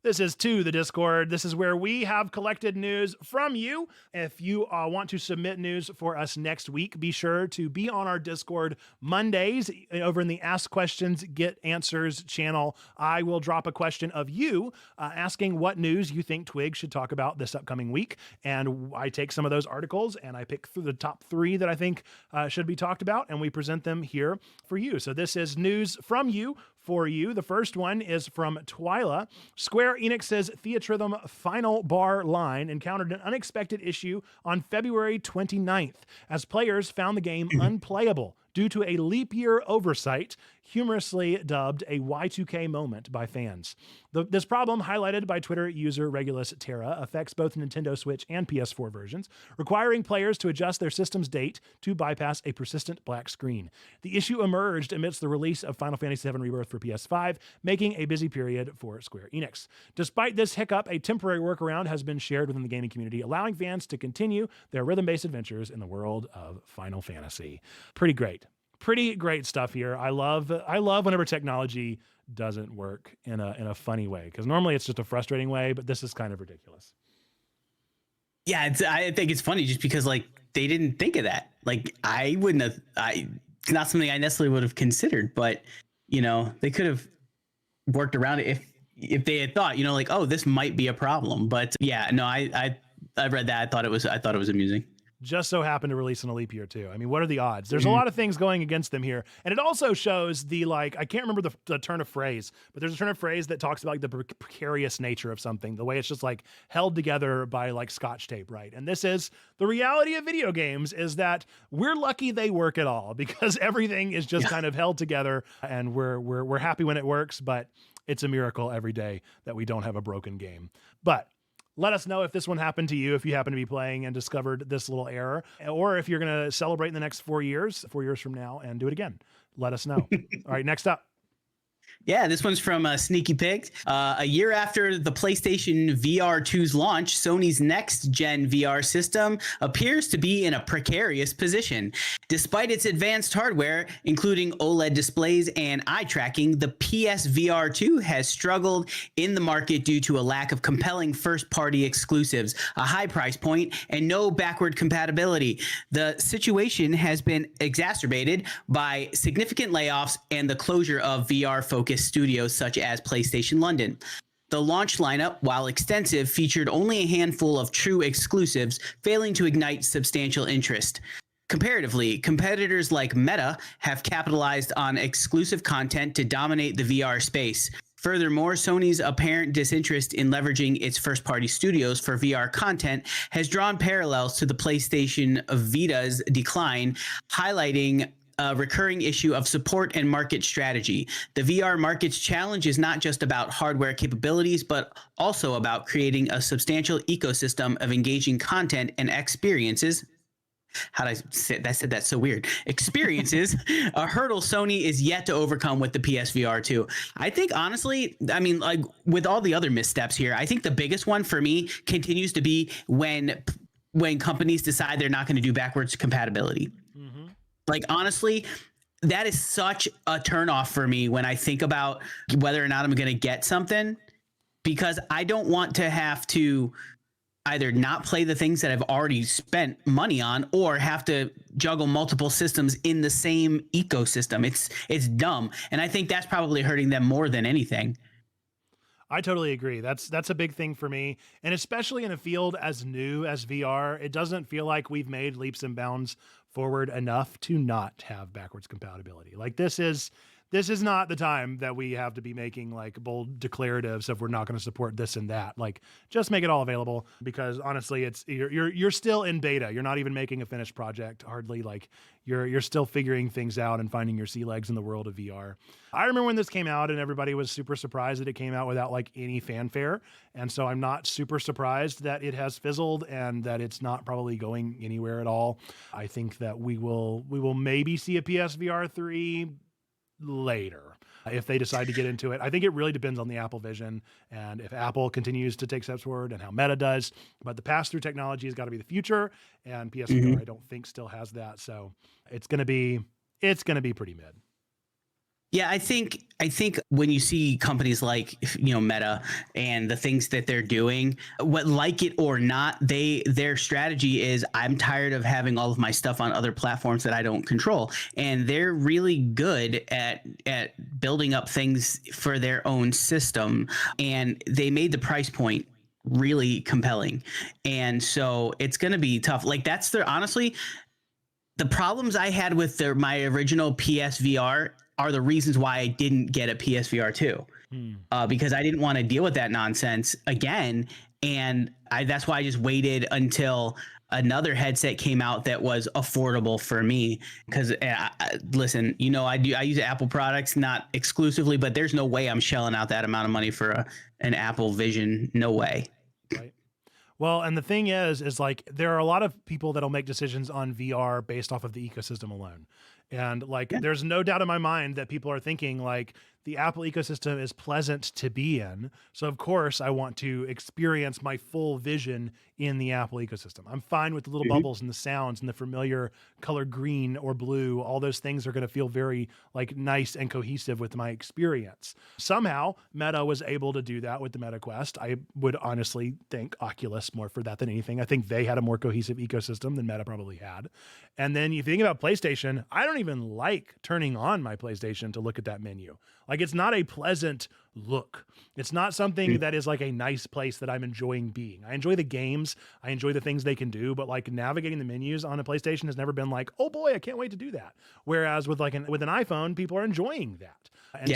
This is To the Discord. This is where we have collected news from you. If you want to submit news for us next week, be sure to be on our Discord Mondays over in the Ask Questions, Get Answers channel. I will drop a question of you asking what news you think TWIG should talk about this upcoming week. And I take some of those articles and I pick through the top 3 that I think should be talked about, and we present them here for you. So this is news from you for you. The first one is from Twyla. Square Enix's Theatrhythm final bar line encountered an unexpected issue on February 29th as players found the game unplayable due to a leap year oversight, humorously dubbed a Y2K moment by fans. This problem, highlighted by Twitter user Regulus Terra, affects both Nintendo Switch and PS4 versions, requiring players to adjust their system's date to bypass a persistent black screen. The issue emerged amidst the release of Final Fantasy VII Rebirth for PS5, making a busy period for Square Enix. Despite this hiccup, a temporary workaround has been shared within the gaming community, allowing fans to continue their rhythm-based adventures in the world of Final Fantasy. Pretty great stuff here. I love whenever technology doesn't work in a funny way, because normally it's just a frustrating way, but this is kind of ridiculous. Yeah, I think it's funny just because like they didn't think of that. Like I wouldn't have. It's not something I necessarily would have considered, but they could have worked around it if they had thought, like, oh, this might be a problem. But yeah, no, I read that. I thought it was amusing. Just so happened to release in a leap year too. I mean, what are the odds? There's a lot of things going against them here. And it also shows I can't remember the turn of phrase, but there's a turn of phrase that talks about like the precarious nature of something, the way it's just like held together by like Scotch tape, right? And this is the reality of video games, is that we're lucky they work at all, because everything is just kind of held together, and we're happy when it works, but it's a miracle every day that we don't have a broken game. But let us know if this one happened to you, if you happen to be playing and discovered this little error, or if you're going to celebrate in the next 4 years from now and do it again. Let us know. All right, next up. Yeah, this one's from Sneaky Pigs. A year after the PlayStation VR 2's launch, Sony's next-gen VR system appears to be in a precarious position. Despite its advanced hardware, including OLED displays and eye tracking, the PSVR 2 has struggled in the market due to a lack of compelling first-party exclusives, a high price point, and no backward compatibility. The situation has been exacerbated by significant layoffs and the closure of VR-focused studios such as PlayStation London. The launch lineup, while extensive, featured only a handful of true exclusives, failing to ignite substantial interest. Comparatively, competitors like Meta have capitalized on exclusive content to dominate the VR space. Furthermore, Sony's apparent disinterest in leveraging its first-party studios for VR content has drawn parallels to the PlayStation Vita's decline, highlighting a recurring issue of support and market strategy. The VR market's challenge is not just about hardware capabilities, but also about creating a substantial ecosystem of engaging content and experiences. How did I say that? Said that so weird. Experiences, a hurdle Sony is yet to overcome with the PSVR 2. I think, honestly, I mean, like with all the other missteps here, I think the biggest one for me continues to be when companies decide they're not going to do backwards compatibility. Mm-hmm. Like, honestly, that is such a turnoff for me when I think about whether or not I'm going to get something, because I don't want to have to either not play the things that I've already spent money on or have to juggle multiple systems in the same ecosystem. It's dumb. And I think that's probably hurting them more than anything. I totally agree. That's a big thing for me. And especially in a field as new as VR, it doesn't feel like we've made leaps and bounds forward enough to not have backwards compatibility. Like this is not the time that we have to be making like bold declaratives of we're not going to support this and that. Like just make it all available, because honestly, it's you're still in beta. You're not even making a finished project hardly. Like you're still figuring things out and finding your sea legs in the world of VR. I remember when this came out and everybody was super surprised that it came out without like any fanfare. And so I'm not super surprised that it has fizzled and that it's not probably going anywhere at all. I think that we will maybe see a PSVR 3 later if they decide to get into it. I think it really depends on the Apple vision and if Apple continues to take steps forward and how Meta does. But the pass-through technology has got to be the future, and PSVR I don't think still has that. So it's going to be pretty mid. Yeah, I think when you see companies like, you know, Meta and the things that they're doing, what, like it or not, their strategy is, I'm tired of having all of my stuff on other platforms that I don't control. And they're really good at building up things for their own system. And they made the price point really compelling. And so it's going to be tough. Like honestly, the problems I had with my original PSVR are the reasons why I didn't get a PSVR 2, because I didn't want to deal with that nonsense again. And that's why I just waited until another headset came out that was affordable for me. Because listen, you know, I use Apple products, not exclusively, but there's no way I'm shelling out that amount of money for an Apple Vision. No way. Right. Well, and the thing is like there are a lot of people that'll make decisions on VR based off of the ecosystem alone. And like, there's no doubt in my mind that people are thinking like the Apple ecosystem is pleasant to be in. So of course I want to experience my full vision in the Apple ecosystem. I'm fine with the little bubbles and the sounds and the familiar color green or blue. All those things are going to feel very like nice and cohesive with my experience. Somehow Meta was able to do that with the Meta Quest. I would honestly thank Oculus more for that than anything. I think they had a more cohesive ecosystem than Meta probably had. And then you think about PlayStation, I don't even like turning on my PlayStation to look at that menu. Like it's not a pleasant look. It's not something that is like a nice place that I'm enjoying being. I enjoy the games. I enjoy the things they can do, but like navigating the menus on a PlayStation has never been like, oh boy, I can't wait to do that. Whereas with like with an iPhone, people are enjoying that. And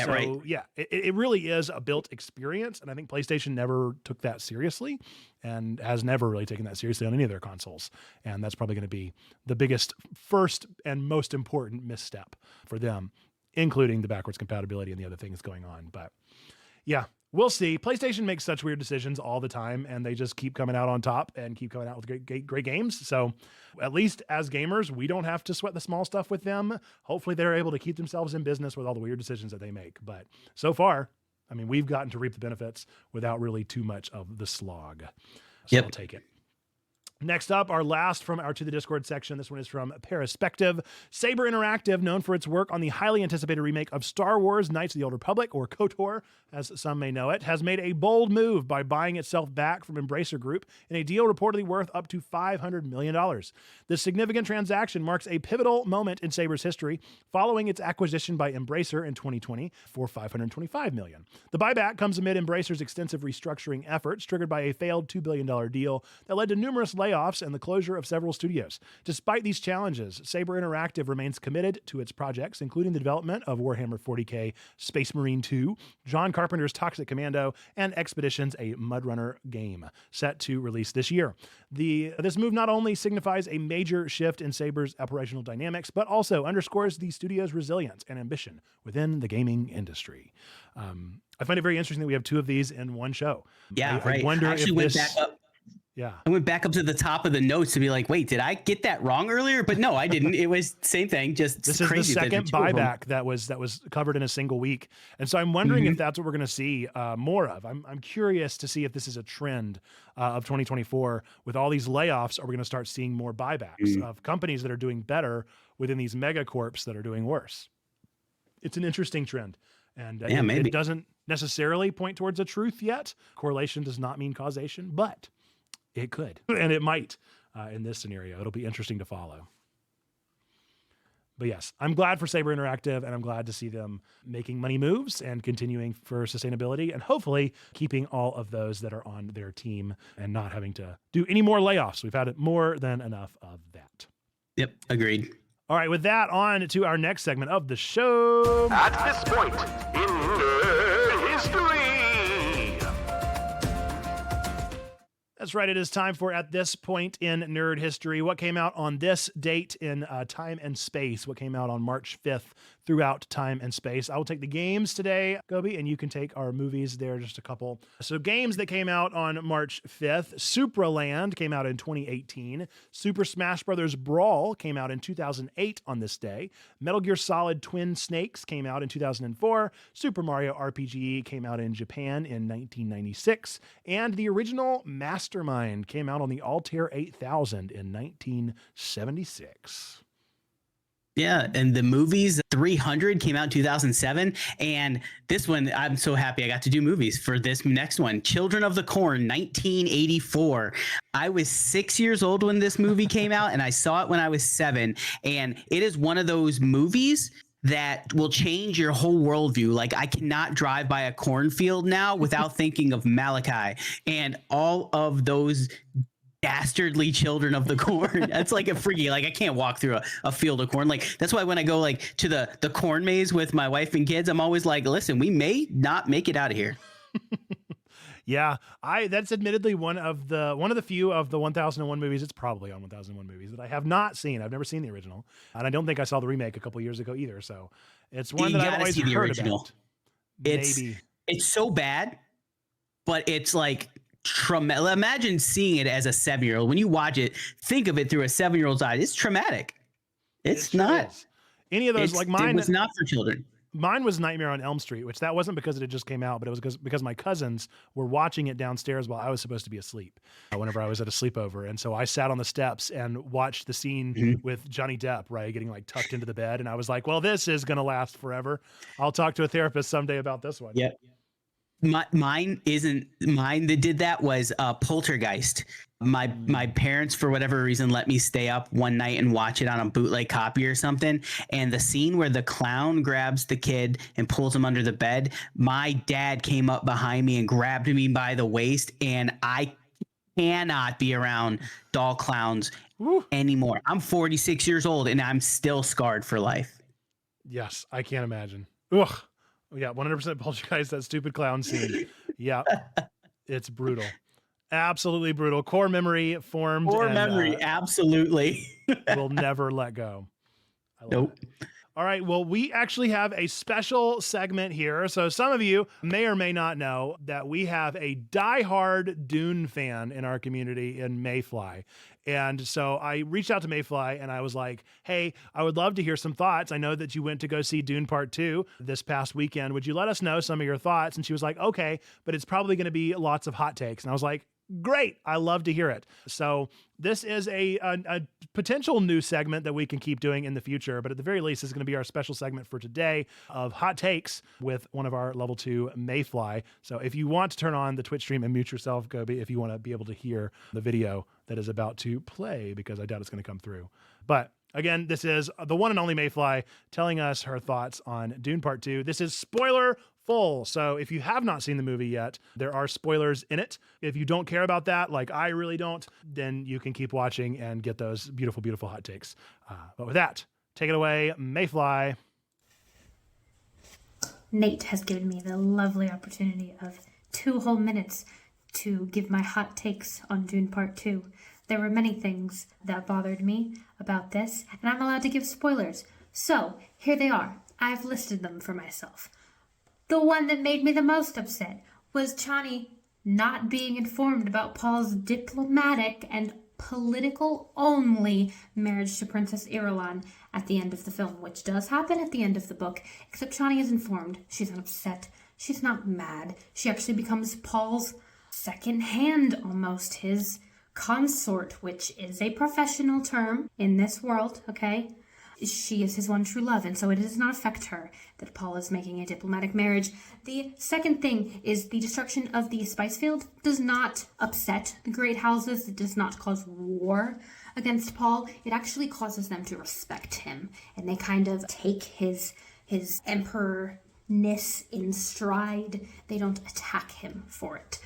it really is a built experience. And I think PlayStation never took that seriously and has never really taken that seriously on any of their consoles. And that's probably going to be the biggest, first and most important misstep for them, including the backwards compatibility and the other things going on. But yeah, we'll see. PlayStation makes such weird decisions all the time, and they just keep coming out on top and keep coming out with great games. So at least as gamers, we don't have to sweat the small stuff with them. Hopefully they're able to keep themselves in business with all the weird decisions that they make. But so far, I mean, we've gotten to reap the benefits without really too much of the slog. So I'll take it. Next up, our last from our To the Discord section. This one is from Perspective. Saber Interactive, known for its work on the highly anticipated remake of Star Wars Knights of the Old Republic, or KOTOR, as some may know it, has made a bold move by buying itself back from Embracer Group in a deal reportedly worth up to $500 million. This significant transaction marks a pivotal moment in Saber's history, following its acquisition by Embracer in 2020 for $525 million. The buyback comes amid Embracer's extensive restructuring efforts, triggered by a failed $2 billion deal that led to numerous layoffs and the closure of several studios. Despite these challenges, Saber Interactive remains committed to its projects, including the development of Warhammer 40k Space Marine 2, John Carpenter's Toxic Commando, and Expeditions, a Mudrunner game, set to release this year. This move not only signifies a major shift in Saber's operational dynamics, but also underscores the studio's resilience and ambition within the gaming industry. I find it very interesting that we have two of these in one show. Yeah, I right. wonder if this... Yeah. I went back up to the top of the notes to be like, wait, did I get that wrong earlier? But no, I didn't. It was same thing. Just this is crazy the second buyback that was covered in a single week. And so I'm wondering if that's what we're going to see more of. I'm curious to see if this is a trend of 2024 with all these layoffs. Are we going to start seeing more buybacks of companies that are doing better within these megacorps that are doing worse? It's an interesting trend. And it doesn't necessarily point towards a truth yet. Correlation does not mean causation, but it could, and it might in this scenario. It'll be interesting to follow. But yes, I'm glad for Saber Interactive, and I'm glad to see them making money moves and continuing for sustainability, and hopefully keeping all of those that are on their team and not having to do any more layoffs. We've had more than enough of that. Yep, agreed. All right, with that, on to our next segment of the show. At this point in nerd history. That's right. It is time for At This Point in Nerd History. What came out on this date in time and space? What came out on March 5th throughout time and space? I will take the games today, Gobi, and you can take our movies. There are just a couple. So games that came out on March 5th. Supraland came out in 2018. Super Smash Bros. Brawl came out in 2008 on this day. Metal Gear Solid Twin Snakes came out in 2004. Super Mario RPG came out in Japan in 1996. And the original Mastermind came out on the Altair 8000 in 1976. Yeah, and the movies 300 came out in 2007, and this one, I'm so happy I got to do movies for this next one. Children of the Corn, 1984. I was 6 years old when this movie came out, and I saw it when I was 7, and it is one of those movies that will change your whole worldview. Like, I cannot drive by a cornfield now without thinking of Malachi and all of those dastardly children of the corn. That's like a freaky, like I can't walk through a field of corn. Like, that's why when I go like to the corn maze with my wife and kids, I'm always like, listen, we may not make it out of here. Yeah, that's admittedly one of the few of the 1001 movies. It's probably on 1001 movies that I have not seen. I've never seen the original, and I don't think I saw the remake a couple years ago either. So it's one that I've always heard about. Maybe it's so bad, but it's like imagine seeing it as a 7-year-old. When you watch it, think of it through a 7-year-old's eyes. It's traumatic. It's not any of those like mine. It was not for children. Mine was Nightmare on Elm Street, which that wasn't because it had just came out, but it was because my cousins were watching it downstairs while I was supposed to be asleep whenever I was at a sleepover. And so I sat on the steps and watched the scene with Johnny Depp, right, getting like tucked into the bed. And I was like, well, this is going to last forever. I'll talk to a therapist someday about this one. Yep. Mine that did that was Poltergeist. My parents, for whatever reason, let me stay up one night and watch it on a bootleg copy or something. And the scene where the clown grabs the kid and pulls him under the bed, my dad came up behind me and grabbed me by the waist, and I cannot be around doll clowns anymore. I'm 46 years old and I'm still scarred for life. Yes, I can't imagine. Ugh. Yeah, 100% Poltergeist, that stupid clown scene. Yeah, it's brutal. Absolutely brutal. Core memory formed. Core memory, absolutely. Will never let go. Nope. It. All right, well, we actually have a special segment here. So some of you may or may not know that we have a diehard Dune fan in our community in Mayfly. And so I reached out to Mayfly and I was like, hey, I would love to hear some thoughts. I know that you went to go see Dune Part 2 this past weekend. Would you let us know some of your thoughts? And she was like, okay, but it's probably going to be lots of hot takes. And I was like, Great. I love to hear it. So this is a potential new segment that we can keep doing in the future, but at the very least, this is going to be our special segment for today of hot takes with one of our level 2 Mayfly. So if you want to turn on the Twitch stream and mute yourself, Gobi, if you want to be able to hear the video that is about to play, because I doubt it's going to come through. But again, this is the one and only Mayfly telling us her thoughts on Dune Part 2. This is spoiler full. So if you have not seen the movie yet, there are spoilers in it. If you don't care about that, like I really don't, then you can keep watching and get those beautiful, beautiful hot takes. But with that, take it away, Mayfly. Nate has given me the lovely opportunity of 2 whole minutes to give my hot takes on Dune Part 2. There were many things that bothered me about this, and I'm allowed to give spoilers. So, here they are. I've listed them for myself. The one that made me the most upset was Chani not being informed about Paul's diplomatic and political-only marriage to Princess Irulan at the end of the film, which does happen at the end of the book, except Chani is informed. She's not upset. She's not mad. She actually becomes Paul's second hand, almost, his consort, which is a professional term in this world, okay? She is his one true love, and so it does not affect her that Paul is making a diplomatic marriage. The second thing is the destruction of the spice field does not upset the Great Houses. It does not cause war against Paul. It actually causes them to respect him, and they kind of take his emperor-ness in stride. They don't attack him for it.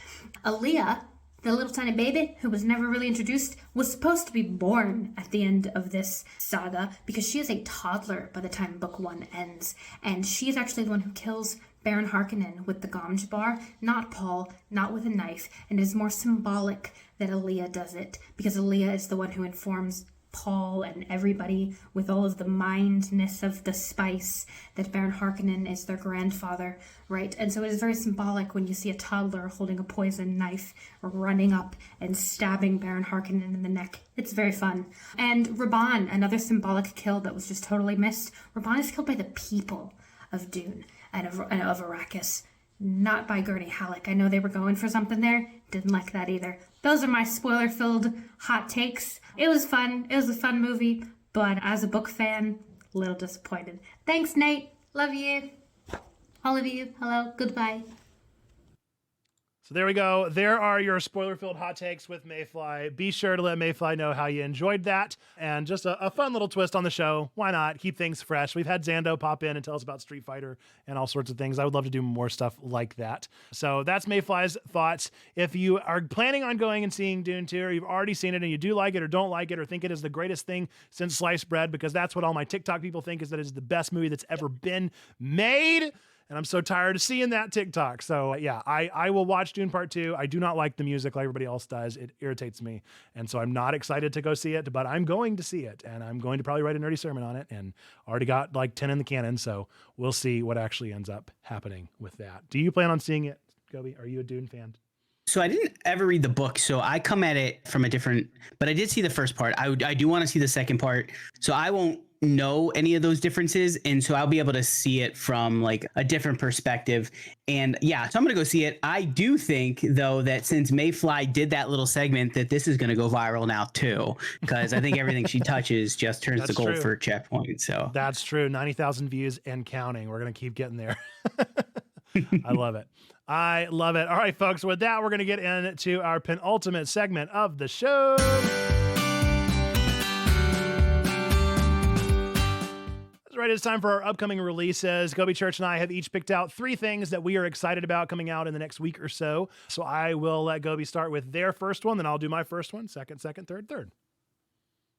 Aaliyah, the little tiny baby who was never really introduced, was supposed to be born at the end of this saga because she is a toddler by the time book 1 ends. And she is actually the one who kills Baron Harkonnen with the Gomj bar, not Paul, not with a knife. And it is more symbolic that Aaliyah does it because Aaliyah is the one who informs Paul and everybody with all of the mindness of the spice that Baron Harkonnen is their grandfather, right? And so it is very symbolic when you see a toddler holding a poison knife running up and stabbing Baron Harkonnen in the neck. It's very fun. And Rabban, another symbolic kill that was just totally missed. Rabban is killed by the people of Dune and of Arrakis, not by Gurney Halleck. I know they were going for something there. Didn't like that either. Those are my spoiler-filled hot takes. It was fun. It was a fun movie, but as a book fan, a little disappointed. Thanks, Nate. Love you. All of you. Hello. Goodbye. So there we go. There are your spoiler-filled hot takes with Mayfly. Be sure to let Mayfly know how you enjoyed that. And just a fun little twist on the show. Why not? Keep things fresh. We've had Zando pop in and tell us about Street Fighter and all sorts of things. I would love to do more stuff like that. So that's Mayfly's thoughts. If you are planning on going and seeing Dune 2, or you've already seen it and you do like it or don't like it or think it is the greatest thing since sliced bread, because that's what all my TikTok people think, is that it is the best movie that's ever been made. And I'm so tired of seeing that TikTok. So yeah, I will watch Dune Part 2. I do not like the music like everybody else does. It irritates me. And so I'm not excited to go see it, but I'm going to see it. And I'm going to probably write a nerdy sermon on it, and already got like 10 in the cannon. So we'll see what actually ends up happening with that. Do you plan on seeing it, Gobi? Are you a Dune fan? So I didn't ever read the book, so I come at it from a different, but I did see the first part. I do want to see the second part, so I won't know any of those differences, and so I'll be able to see it from like a different perspective. And yeah, so I'm gonna go see it. I do think though that since Mayfly did that little segment, that this is gonna go viral now too, because I think everything she touches just turns to gold for Checkpoint. So that's true. 90,000 views and counting. We're gonna keep getting there. I love it. I love it. All right, folks, with that, we're going to get into our penultimate segment of the show. That's right. It's time for our upcoming releases. Gobi Church and I have each picked out 3 things that we are excited about coming out in the next week or so. So I will let Gobi start with their first one, then I'll do my first one, second, third.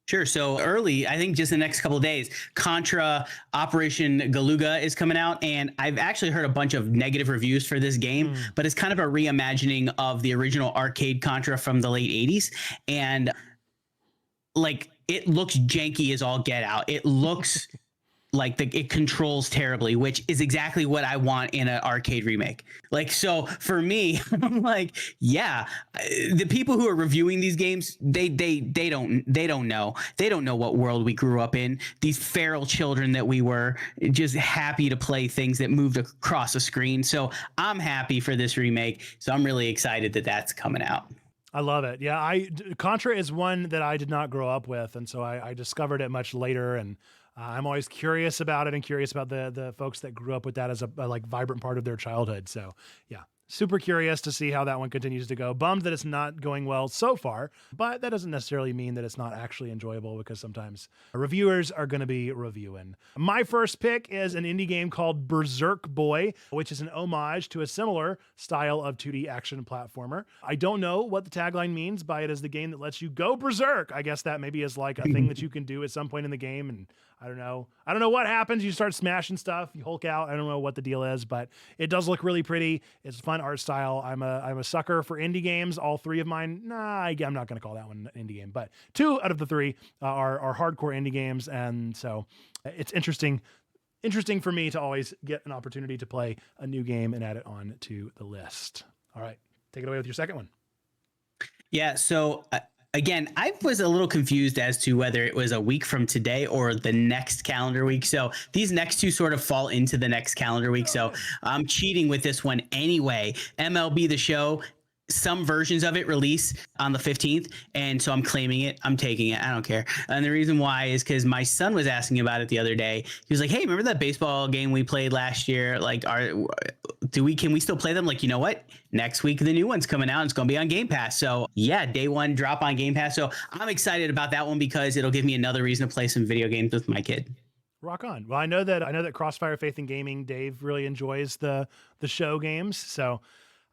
Sure. So early, I think just the next couple of days, Contra Operation Galuga is coming out. And I've actually heard a bunch of negative reviews for this game, but it's kind of a reimagining of the original arcade Contra from the late 80s. And like, it looks janky as all get out. It looks like it controls terribly, which is exactly what I want in an arcade remake. Like, so for me, I'm like, yeah, the people who are reviewing these games, they don't know what world we grew up in. These feral children that we were, just happy to play things that moved across a screen. So I'm happy for this remake. So I'm really excited that that's coming out. I love it. Yeah, Contra is one that I did not grow up with, and so I discovered it much later. And I'm always curious about it and curious about the folks that grew up with that as a like vibrant part of their childhood. So yeah, super curious to see how that one continues to go. Bummed that it's not going well so far, but that doesn't necessarily mean that it's not actually enjoyable, because sometimes reviewers are going to be reviewing. My first pick is an indie game called Berserk Boy, which is an homage to a similar style of 2D action platformer. I don't know what the tagline means by it as the game that lets you go berserk. I guess that maybe is like a thing that you can do at some point in the game, and I don't know. I don't know what happens. You start smashing stuff, you Hulk out. I don't know what the deal is, but it does look really pretty. It's a fun art style. I'm a sucker for indie games. All three of mine, I'm not going to call that one an indie game, but 2 out of the 3 are hardcore indie games, and so it's interesting for me to always get an opportunity to play a new game and add it on to the list. All right, take it away with your second one. Yeah. So again, I was a little confused as to whether it was a week from today or the next calendar week. So these next 2 sort of fall into the next calendar week. So I'm cheating with this one anyway. MLB The Show, some versions of it release on the 15th. And so I'm claiming it. I'm taking it. I don't care. And the reason why is because my son was asking about it the other day. He was like, hey, remember that baseball game we played last year? Like, can we still play them? Like, you know what? Next week, the new one's coming out. It's going to be on Gamepass. So yeah, day 1 drop on Gamepass. So I'm excited about that one because it'll give me another reason to play some video games with my kid. Rock on. Well, I know that Crossfire Faith and Gaming, Dave really enjoys the show games. So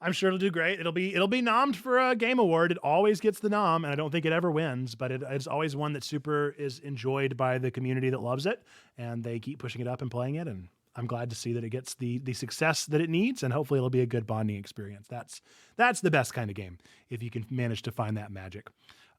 I'm sure it'll do great. It'll be nommed for a game award. It always gets the nom, and I don't think it ever wins, but it's always one that super is enjoyed by the community that loves it, and they keep pushing it up and playing it. And I'm glad to see that it gets the success that it needs, and hopefully it'll be a good bonding experience. That's the best kind of game, if you can manage to find that magic.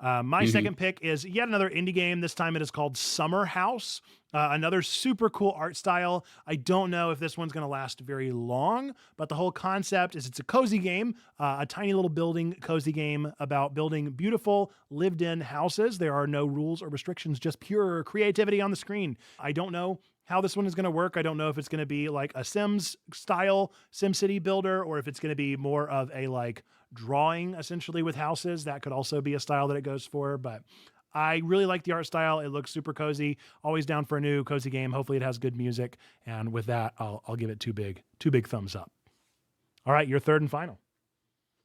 My second pick is yet another indie game. This time it is called Summer House. Another super cool art style. I don't know if this one's going to last very long, but the whole concept is it's a cozy game, a tiny little building cozy game about building beautiful lived-in houses. There are no rules or restrictions, just pure creativity on the screen. I don't know how this one is going to work. I don't know if it's going to be like a Sims style SimCity builder, or if it's going to be more of a like drawing essentially with houses. That could also be a style that it goes for, but I really like the art style. It looks super cozy. Always down for a new cozy game. Hopefully it has good music. And with that, I'll give it two big thumbs up. All right, your third and final.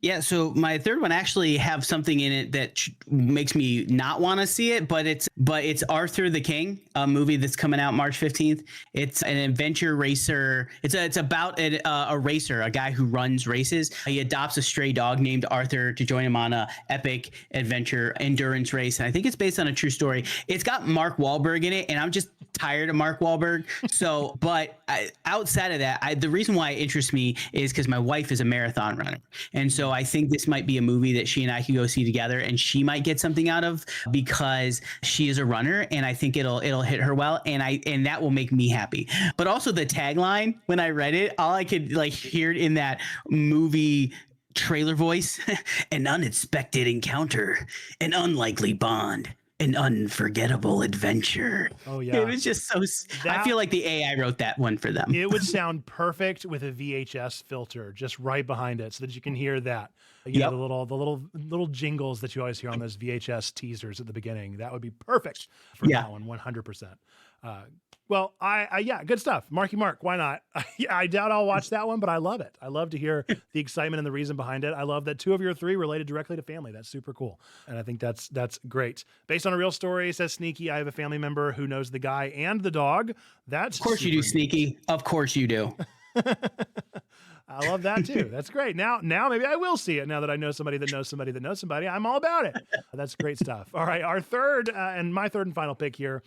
Yeah, so my third one actually have something in it that makes me not want to see it, but it's Arthur the King, a movie that's coming out March 15th. It's an adventure racer. It's about a racer, a guy who runs races. He adopts a stray dog named Arthur to join him on a epic adventure endurance race, and I think it's based on a true story. It's got Mark Wahlberg in it, and I'm just tired of Mark Wahlberg. So, but outside of that, the reason why it interests me is because my wife is a marathon runner, and so I think this might be a movie that she and I could go see together, and she might get something out of because she is a runner, and I think it'll hit her well, and that will make me happy. But also the tagline, when I read it, all I could like hear it in that movie trailer voice: an unexpected encounter, an unlikely bond, an unforgettable adventure. Oh yeah. It was just so, I feel like the AI wrote that one for them. It would sound perfect with a VHS filter just right behind it so that you can hear that. You know, the little jingles that you always hear on those VHS teasers at the beginning. That would be perfect for that one, 100%. Well, yeah, good stuff. Marky Mark, why not? I doubt I'll watch that one, but I love it. I love to hear the excitement and the reason behind it. I love that 2 of your 3 related directly to family. That's super cool. And I think that's great. Based on a real story, says Sneaky, I have a family member who knows the guy and the dog. That's of course you do, Sneaky. Of course you do. I love that too. That's great. Now maybe I will see it now that I know somebody that knows somebody that knows somebody. I'm all about it. That's great stuff. All right. Our third and my third and final pick here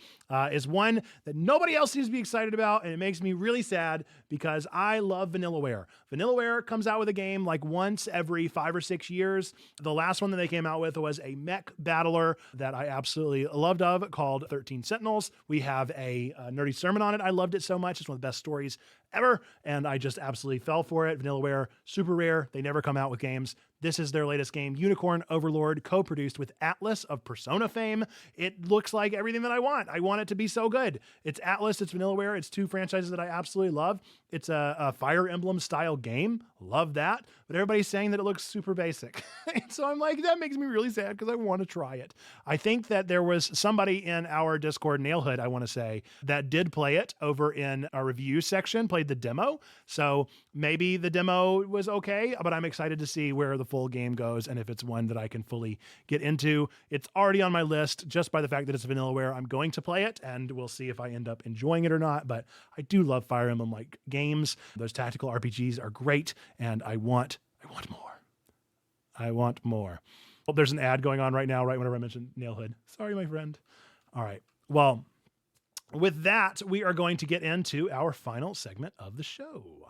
is one that nobody else seems to be excited about. And it makes me really sad because I love Vanillaware. Vanillaware comes out with a game like once every 5 or 6 years. The last one that they came out with was a mech battler that I absolutely loved called 13 Sentinels. We have a nerdy sermon on it. I loved it so much. It's one of the best stories ever. And I just absolutely fell for it. Vanillaware, super rare. They never come out with games This is their latest game, Unicorn Overlord, co-produced with Atlas of Persona fame. It looks like everything that I want. I want it to be so good. It's Atlas, it's Vanillaware, it's two franchises that I absolutely love. It's a Fire Emblem style game. Love that. But everybody's saying that it looks super basic. And so I'm like, that makes me really sad because I want to try it. I think that there was somebody in our Discord, Nailhood, I want to say, that did play it over in our review section, played the demo. So maybe the demo was okay, but I'm excited to see where the full game goes and if it's one that I can fully get into. It's already on my list just by the fact that it's Vanillaware. I'm going to play it and we'll see if I end up enjoying it or not. But I do love Fire Emblem like games. Those tactical RPGs are great and I want more. I want more. Well, there's an ad going on right now, right whenever I mentioned Nailhood. Sorry, my friend. All right. Well, with that, we are going to get into our final segment of the show.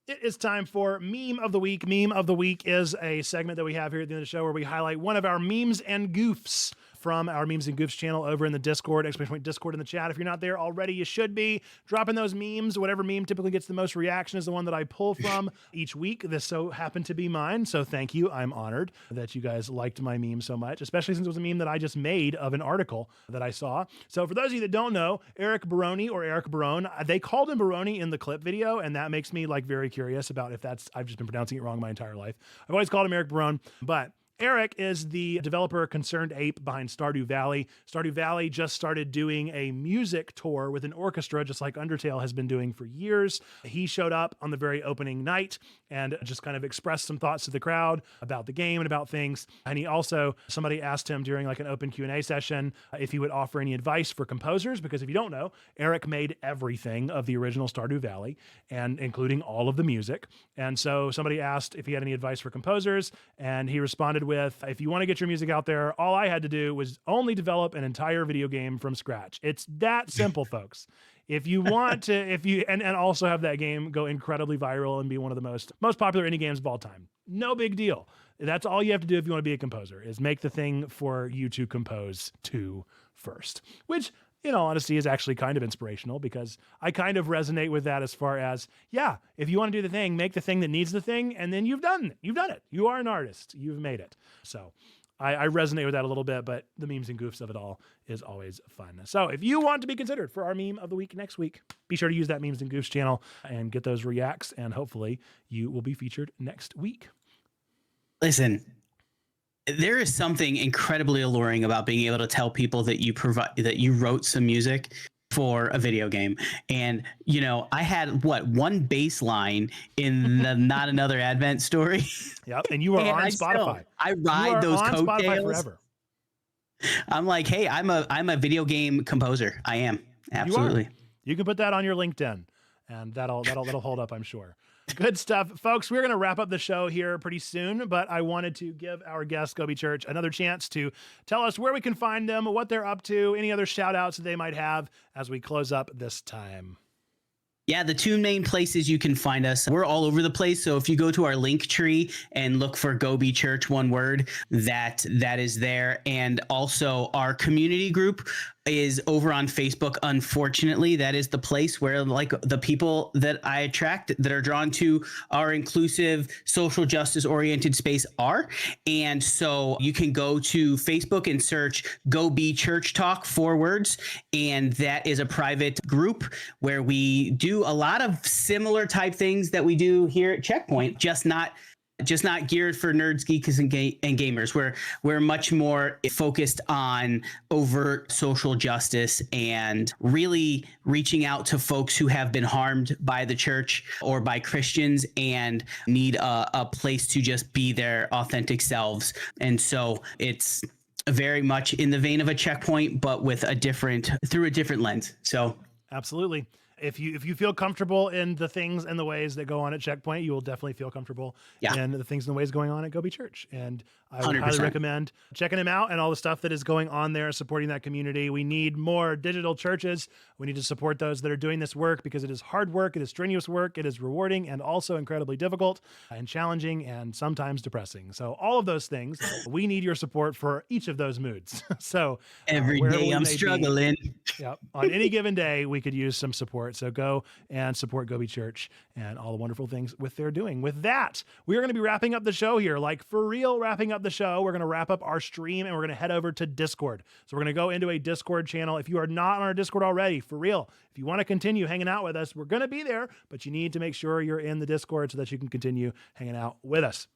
It is time for Meme of the Week. Meme of the Week is a segment that we have here at the end of the show where we highlight one of our memes and goofs from our Memes and Goofs channel over in the Discord, Discord in the chat. If you're not there already, you should be. Dropping those memes. Whatever meme typically gets the most reaction is the one that I pull from each week. This so happened to be mine, so thank you. I'm honored that you guys liked my meme so much, especially since it was a meme that I just made of an article that I saw. So for those of you that don't know, Eric Baroni or Eric Barone, they called him Baroni in the clip video, and that makes me like very curious about if that's, I've just been pronouncing it wrong my entire life. I've always called him Eric Barone, but Eric is the developer Concerned Ape behind Stardew Valley. Stardew Valley just started doing a music tour with an orchestra, just like Undertale has been doing for years. He showed up on the very opening night and just kind of expressed some thoughts to the crowd about the game and about things. And he also, somebody asked him during like an open Q&A session if he would offer any advice for composers, because if you don't know, Eric made everything of the original Stardew Valley, and including all of the music. And so somebody asked if he had any advice for composers, and he responded with, if you want to get your music out there, all I had to do was only develop an entire video game from scratch. It's that simple, folks. If you want to, and also have that game go incredibly viral and be one of the most popular indie games of all time, no big deal. That's all you have to do if you want to be a composer, is make the thing for you to compose to first, which, in all honesty, is actually kind of inspirational, because I kind of resonate with that as far as, yeah, if you want to do the thing, make the thing that needs the thing, and then you've done it. You are an artist. You've made it. So I resonate with that a little bit, but the memes and goofs of it all is always fun. So if you want to be considered for our meme of the week next week, be sure to use that Memes and Goofs channel and get those reacts, and hopefully you will be featured next week. Listen, there is something incredibly alluring about being able to tell people that you wrote some music for a video game. And, you know, I had one bass line in the Not Another Advent story. Yep. And you are on Spotify. I ride those coattails forever. I'm like, hey, I'm a video game composer. I am. Absolutely. You can put that on your LinkedIn, and that'll hold up, I'm sure. Good stuff, folks. We're going to wrap up the show here pretty soon, but I wanted to give our guest, Gobi Church, another chance to tell us where we can find them, what they're up to, any other shout outs that they might have as we close up this time. Yeah, the two main places you can find us, we're all over the place. So if you go to our link tree and look for Gobi Church, one word, that is there. And also our community group is over on Facebook. Unfortunately, that is the place where, like, the people that I attract that are drawn to our inclusive, social justice oriented space are. And so you can go to Facebook and search Gobi Church Talk, 4 words. And that is a private group where we do a lot of similar type things that we do here at Checkpoint, just not geared for nerds, geeks, and gamers. We're much more focused on overt social justice and really reaching out to folks who have been harmed by the church or by Christians and need a place to just be their authentic selves. And so it's very much in the vein of a Checkpoint, but with through a different lens. So absolutely. If you feel comfortable in the things and the ways that go on at Checkpoint, you will definitely feel comfortable in the things and the ways going on at Gobi Church. And I would 100%. Highly recommend checking them out and all the stuff that is going on there, supporting that community. We need more digital churches. We need to support those that are doing this work, because it is hard work, it is strenuous work, it is rewarding and also incredibly difficult and challenging and sometimes depressing. So all of those things, we need your support for each of those moods. So every day I'm struggling. On any given day, we could use some support. support. So go and support Go Be Church and all the wonderful things they're doing. With that, we are going to be wrapping up the show here, like for real wrapping up the show. We're going to wrap up our stream and we're going to head over to Discord. So we're going to go into a Discord channel. If you are not on our Discord already, for real, if you want to continue hanging out with us, we're going to be there, but you need to make sure you're in the Discord so that you can continue hanging out with us.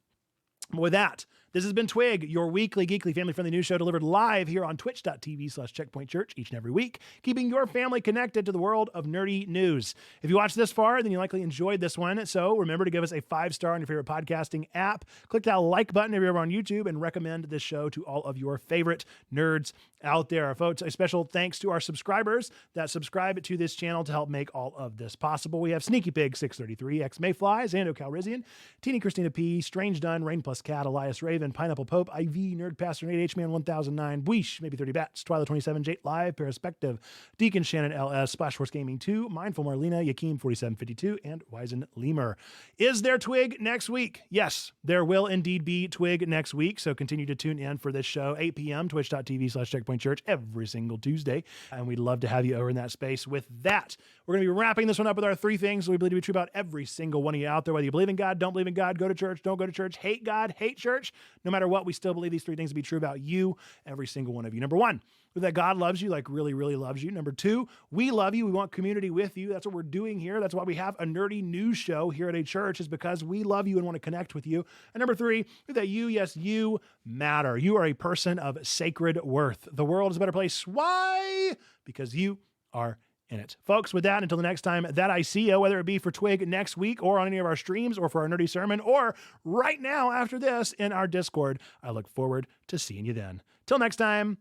With that, this has been Twig, your weekly geekly family-friendly news show delivered live here on twitch.tv/checkpointchurch each and every week, keeping your family connected to the world of nerdy news. If you watched this far, then you likely enjoyed this one. So remember to give us a 5-star on your favorite podcasting app. Click that like button if you're ever on YouTube and recommend this show to all of your favorite nerds out there. Folks, a special thanks to our subscribers that subscribe to this channel to help make all of this possible. We have Sneaky Pig 633, X Mayfly, Zando Calrissian, Teeny Christina P, Strange Dun, Rain Plus Cat, Elias Raven, Pineapple Pope, IV, Nerd Pastor Nate, H-Man 1009, Bweesh, Maybe 30 Bats, Twyla 27, Jate Live, Perspective, Deacon Shannon LS, Splash Force Gaming 2, Mindful Marlena, Yakeem 4752, and Wizen Lemur. Is there Twig next week? Yes, there will indeed be Twig next week. So continue to tune in for this show, 8 p.m., twitch.tv/checkpointchurch every single Tuesday. And we'd love to have you over in that space. With that, we're going to be wrapping this one up with our 3 things we believe to be true about every single one of you out there. Whether you believe in God, don't believe in God, go to church, don't go to church, hate God, hate church. No matter what, we still believe these 3 things to be true about you, every single one of you. Number 1, that God loves you, like really, really loves you. Number 2, we love you. We want community with you. That's what we're doing here. That's why we have a nerdy news show here at a church, is because we love you and want to connect with you. And number 3, that you, yes, you matter. You are a person of sacred worth. The world is a better place. Why? Because you are in it. Folks, with that, until the next time that I see you, whether it be for Twig next week or on any of our streams or for our nerdy sermon or right now after this in our Discord, I look forward to seeing you then. Till next time,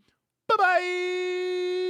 bye-bye!